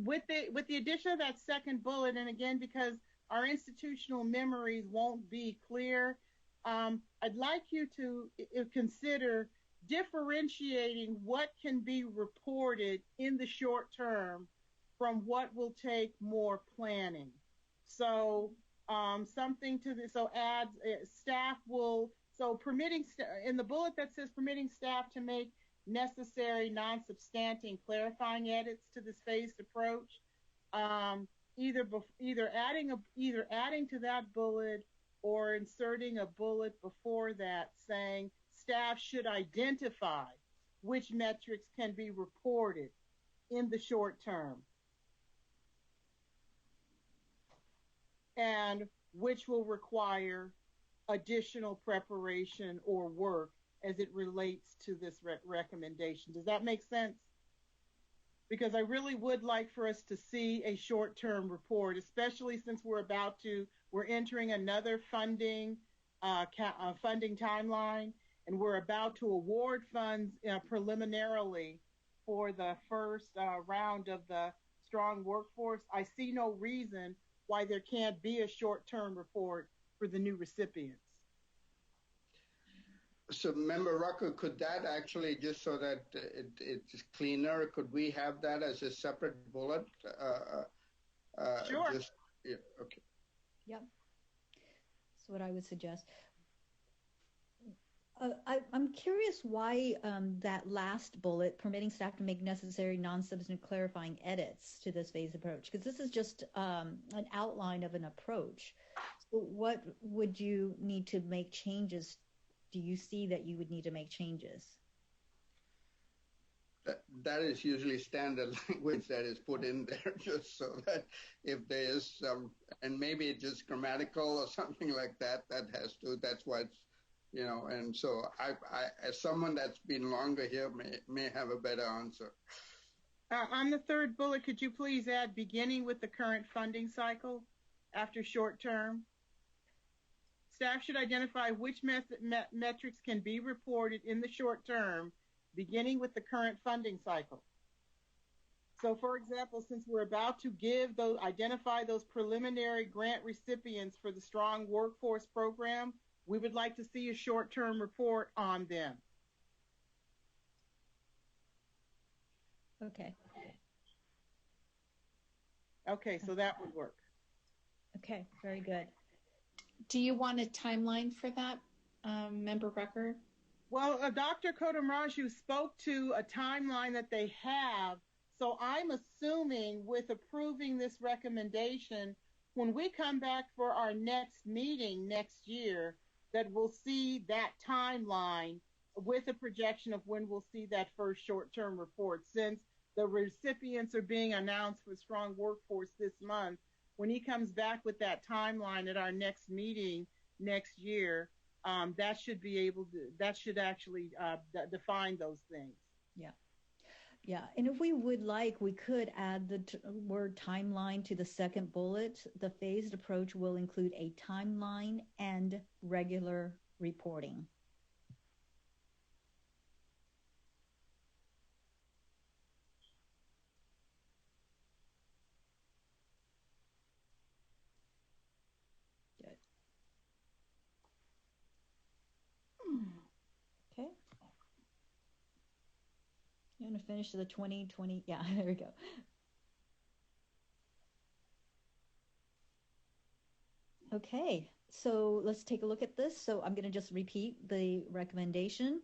with the addition of that second bullet, and again because our institutional memories won't be clear, I'd like you to consider differentiating what can be reported in the short term from what will take more planning. So something to this. So add staff will. So permitting in the bullet that says permitting staff to make necessary non-substantive clarifying edits to this phased approach. Either adding to that bullet or inserting a bullet before that saying staff should identify which metrics can be reported in the short term and which will require additional preparation or work as it relates to this recommendation. Does that make sense? Because I really would like for us to see a short-term report, especially since we're entering another funding timeline, and we're about to award funds preliminarily for the first round of the Strong Workforce. I see no reason why there can't be a short-term report for the new recipients. So, Member Rucker, could that actually, just so that it's cleaner, could we have that as a separate bullet? Sure. Yeah, okay. Yep. That's what I would suggest. I'm curious why that last bullet, permitting staff to make necessary non-substantive clarifying edits to this phased approach, because this is just an outline of an approach. So what would you need to make changes? Do you see that you would need to make changes? That is usually standard language that is put in there just so that if there is some, and maybe it's just grammatical or something like that, that's why it's, and so I as someone that's been longer here may have a better answer. On the third bullet, could you please add beginning with the current funding cycle after short term? Staff should identify which metrics can be reported in the short term, beginning with the current funding cycle. So, for example, since we're about to identify those preliminary grant recipients for the Strong Workforce Program, we would like to see a short-term report on them. Okay. Okay, so that would work. Okay, very good. Do you want a timeline for that, Member Rucker? Well, Dr. Kodamaraju spoke to a timeline that they have, so I'm assuming with approving this recommendation, when we come back for our next meeting next year, that we'll see that timeline with a projection of when we'll see that first short-term report. Since the recipients are being announced for Strong Workforce this month, when he comes back with that timeline at our next meeting next year, that should actually define those things. Yeah. Yeah, and if we would like, we could add the word timeline to the second bullet. The phased approach will include a timeline and regular reporting. Good. Okay. You want to finish the 2020? Yeah, there we go. Okay, so let's take a look at this. So I'm going to just repeat the recommendation.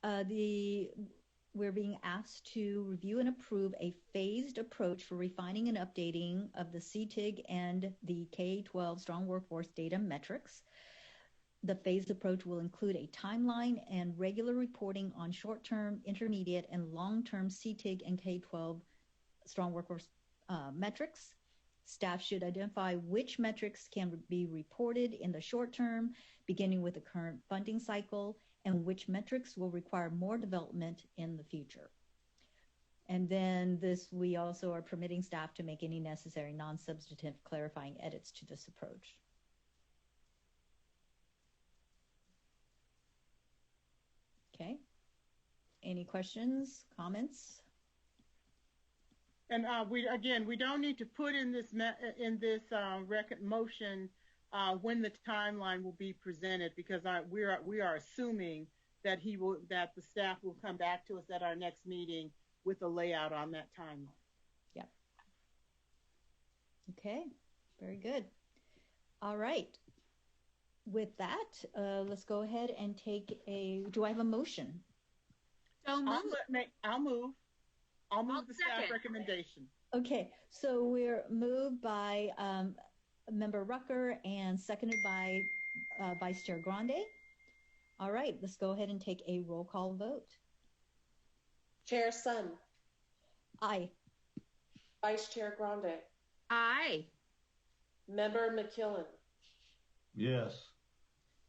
We're being asked to review and approve a phased approach for refining and updating of the CTIG and the K-12 Strong Workforce data metrics. The phased approach will include a timeline and regular reporting on short-term, intermediate, and long-term CTIG and K-12 Strong Workforce metrics. Staff should identify which metrics can be reported in the short term, beginning with the current funding cycle, and which metrics will require more development in the future. And then we also are permitting staff to make any necessary non-substantive clarifying edits to this approach. Okay. Any questions, comments? And we don't need to put in this motion when the timeline will be presented, because we are assuming that the staff will come back to us at our next meeting with a layout on that timeline. Yeah. Okay. Very good. All right. With that, let's go ahead and do I have a motion? I'll move the staff recommendation. Okay, so we're moved by Member Rucker and seconded by Vice Chair Grande. All right, let's go ahead and take a roll call vote. Chair Sun. Aye. Vice Chair Grande. Aye. Member McKillen. Yes.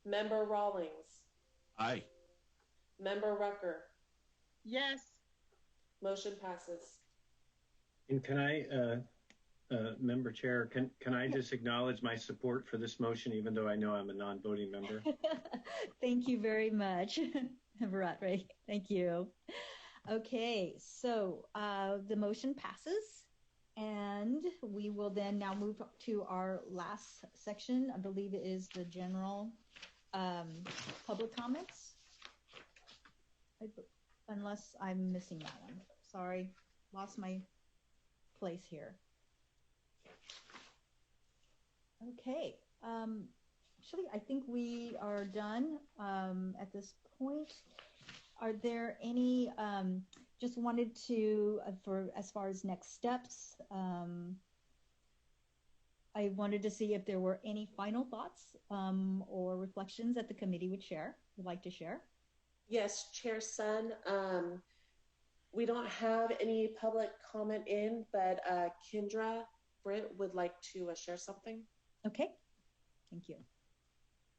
Member Rawlings. Aye. Member Rucker. Yes. Motion passes. And can I, Member Chair, can I just acknowledge my support for this motion, even though I know I'm a non-voting member? Thank you very much, Member Ray. Thank you. Okay, so the motion passes, and we will then now move to our last section. I believe it is the general public comments, unless I'm missing that one. Sorry, lost my place here. Okay, actually, I think we are done at this point. Are there any, just wanted to, as far as next steps, I wanted to see if there were any final thoughts or reflections that the committee would like to share. Yes, Chair Sun. We don't have any public comment in, but Kendra Britt would like to share something. Okay, thank you.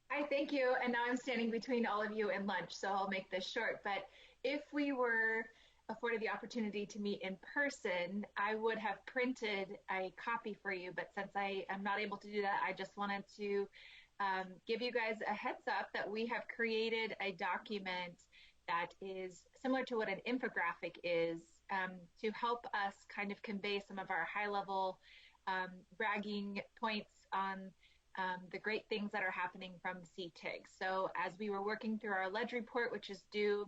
Hi, thank you. And now I'm standing between all of you and lunch, so I'll make this short. But if we were afforded the opportunity to meet in person, I would have printed a copy for you. But since I am not able to do that, I just wanted to give you guys a heads up that we have created a document that is similar to what an infographic is, to help us kind of convey some of our high-level bragging points on the great things that are happening from CTIG. So as we were working through our ledge report, which is due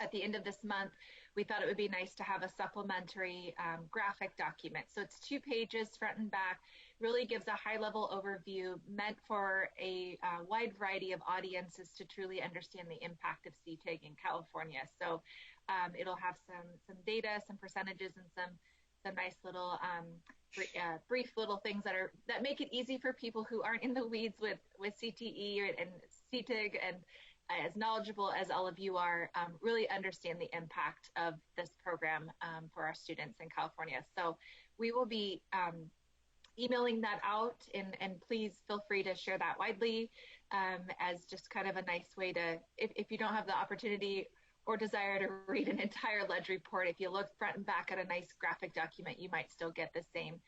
at the end of this month, we thought it would be nice to have a supplementary graphic document. So it's 2 pages, front and back, really gives a high-level overview meant for a wide variety of audiences to truly understand the impact of CTIG in California. So it'll have some data, some percentages, and some nice little brief little things that make it easy for people who aren't in the weeds with CTE and CTIG and as knowledgeable as all of you are, really understand the impact of this program for our students in California. So we will be emailing that out, and please feel free to share that widely as just kind of a nice way to, if you don't have the opportunity or desire to read an entire ledge report, if you look front and back at a nice graphic document, you might still get the same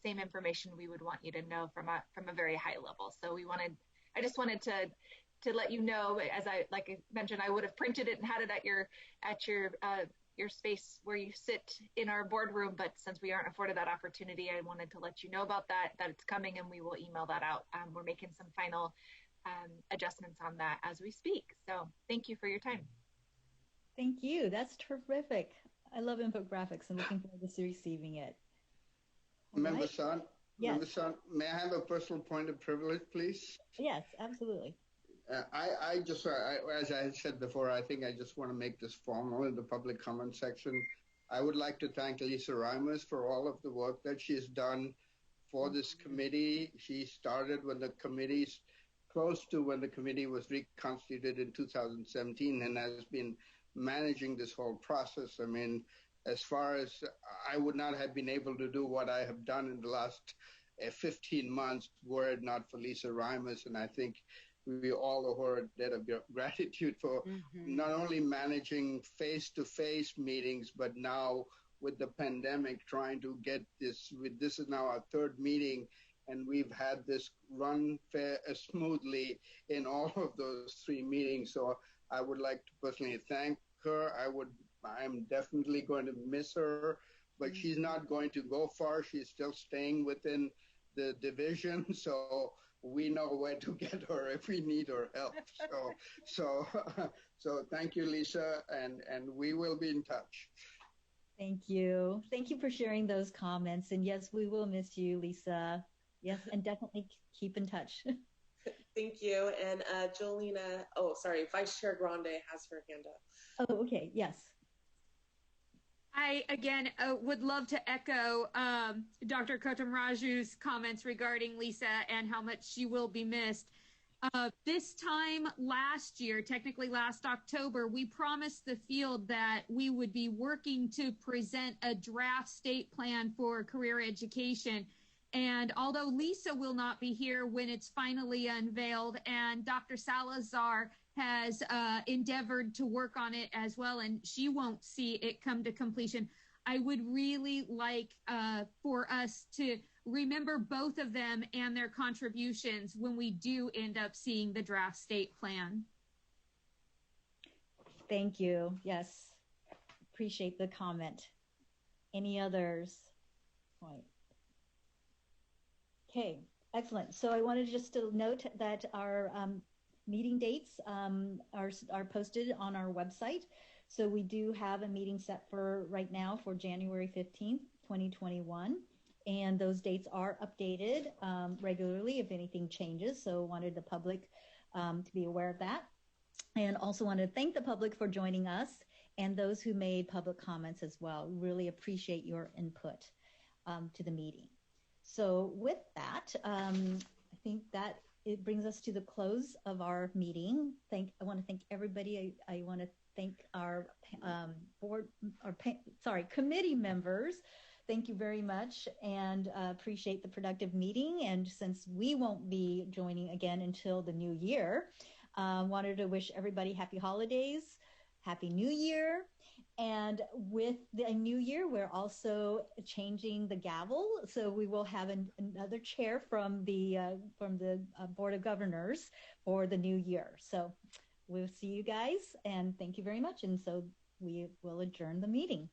information we would want you to know from a very high level. So I just wanted to let you know, like I mentioned, I would have printed it and had it at your space where you sit in our boardroom, but since we aren't afforded that opportunity, I wanted to let you know about that it's coming, and we will email that out. We're making some final adjustments on that as we speak. So thank you for your time. Thank you. That's terrific. I love infographics and looking forward to receiving it. Member Sun? Yes. Member Sun, may I have a personal point of privilege, please? Yes, absolutely. I just, as I said before, I think I just want to make this formal in the public comment section. I would like to thank Lisa Reimers for all of the work that she has done for this committee. She started when the committee's close to when the committee was reconstituted in 2017 and has been managing this whole process. I mean, as far as I would not have been able to do what I have done in the last 15 months were it not for Lisa Reimers, and I think we all owe her a debt of gratitude for not only managing face-to-face meetings, but now with the pandemic, trying to get this. This is now our 3rd meeting, and we've had this run smoothly in all of those 3 meetings. So I would like to personally thank her. I'm definitely going to miss her, but she's not going to go far. She's still staying within the division, so we know where to get her if we need her help. So thank you, Lisa, and we will be in touch. Thank you. Thank you for sharing those comments. And yes, we will miss you, Lisa. Yes, and definitely keep in touch. Thank you. And Jolena, Vice Chair Grande has her hand up. Oh, okay. Yes. I, again, would love to echo Dr. Kotamraju's comments regarding Lisa and how much she will be missed. This time last year, technically last October, we promised the field that we would be working to present a draft state plan for career education. And although Lisa will not be here when it's finally unveiled, and Dr. Salazar has endeavored to work on it as well, and she won't see it come to completion, I would really like for us to remember both of them and their contributions when we do end up seeing the draft state plan. Thank you. Yes. Appreciate the comment. Any others? Right. Okay, excellent. So I wanted just to note that our meeting dates are posted on our website. So we do have a meeting set for right now for January 15th, 2021. And those dates are updated regularly if anything changes. So wanted the public to be aware of that. And also wanted to thank the public for joining us and those who made public comments as well. Really appreciate your input to the meeting. So with that, I think that it brings us to the close of our meeting. I want to thank everybody. I want to thank our committee members. Thank you very much, and appreciate the productive meeting. And since we won't be joining again until the new year, wanted to wish everybody happy holidays, happy new year. And with the new year, we're also changing the gavel. So we will have another chair from the Board of Governors for the new year. So we'll see you guys, and thank you very much. And so we will adjourn the meeting.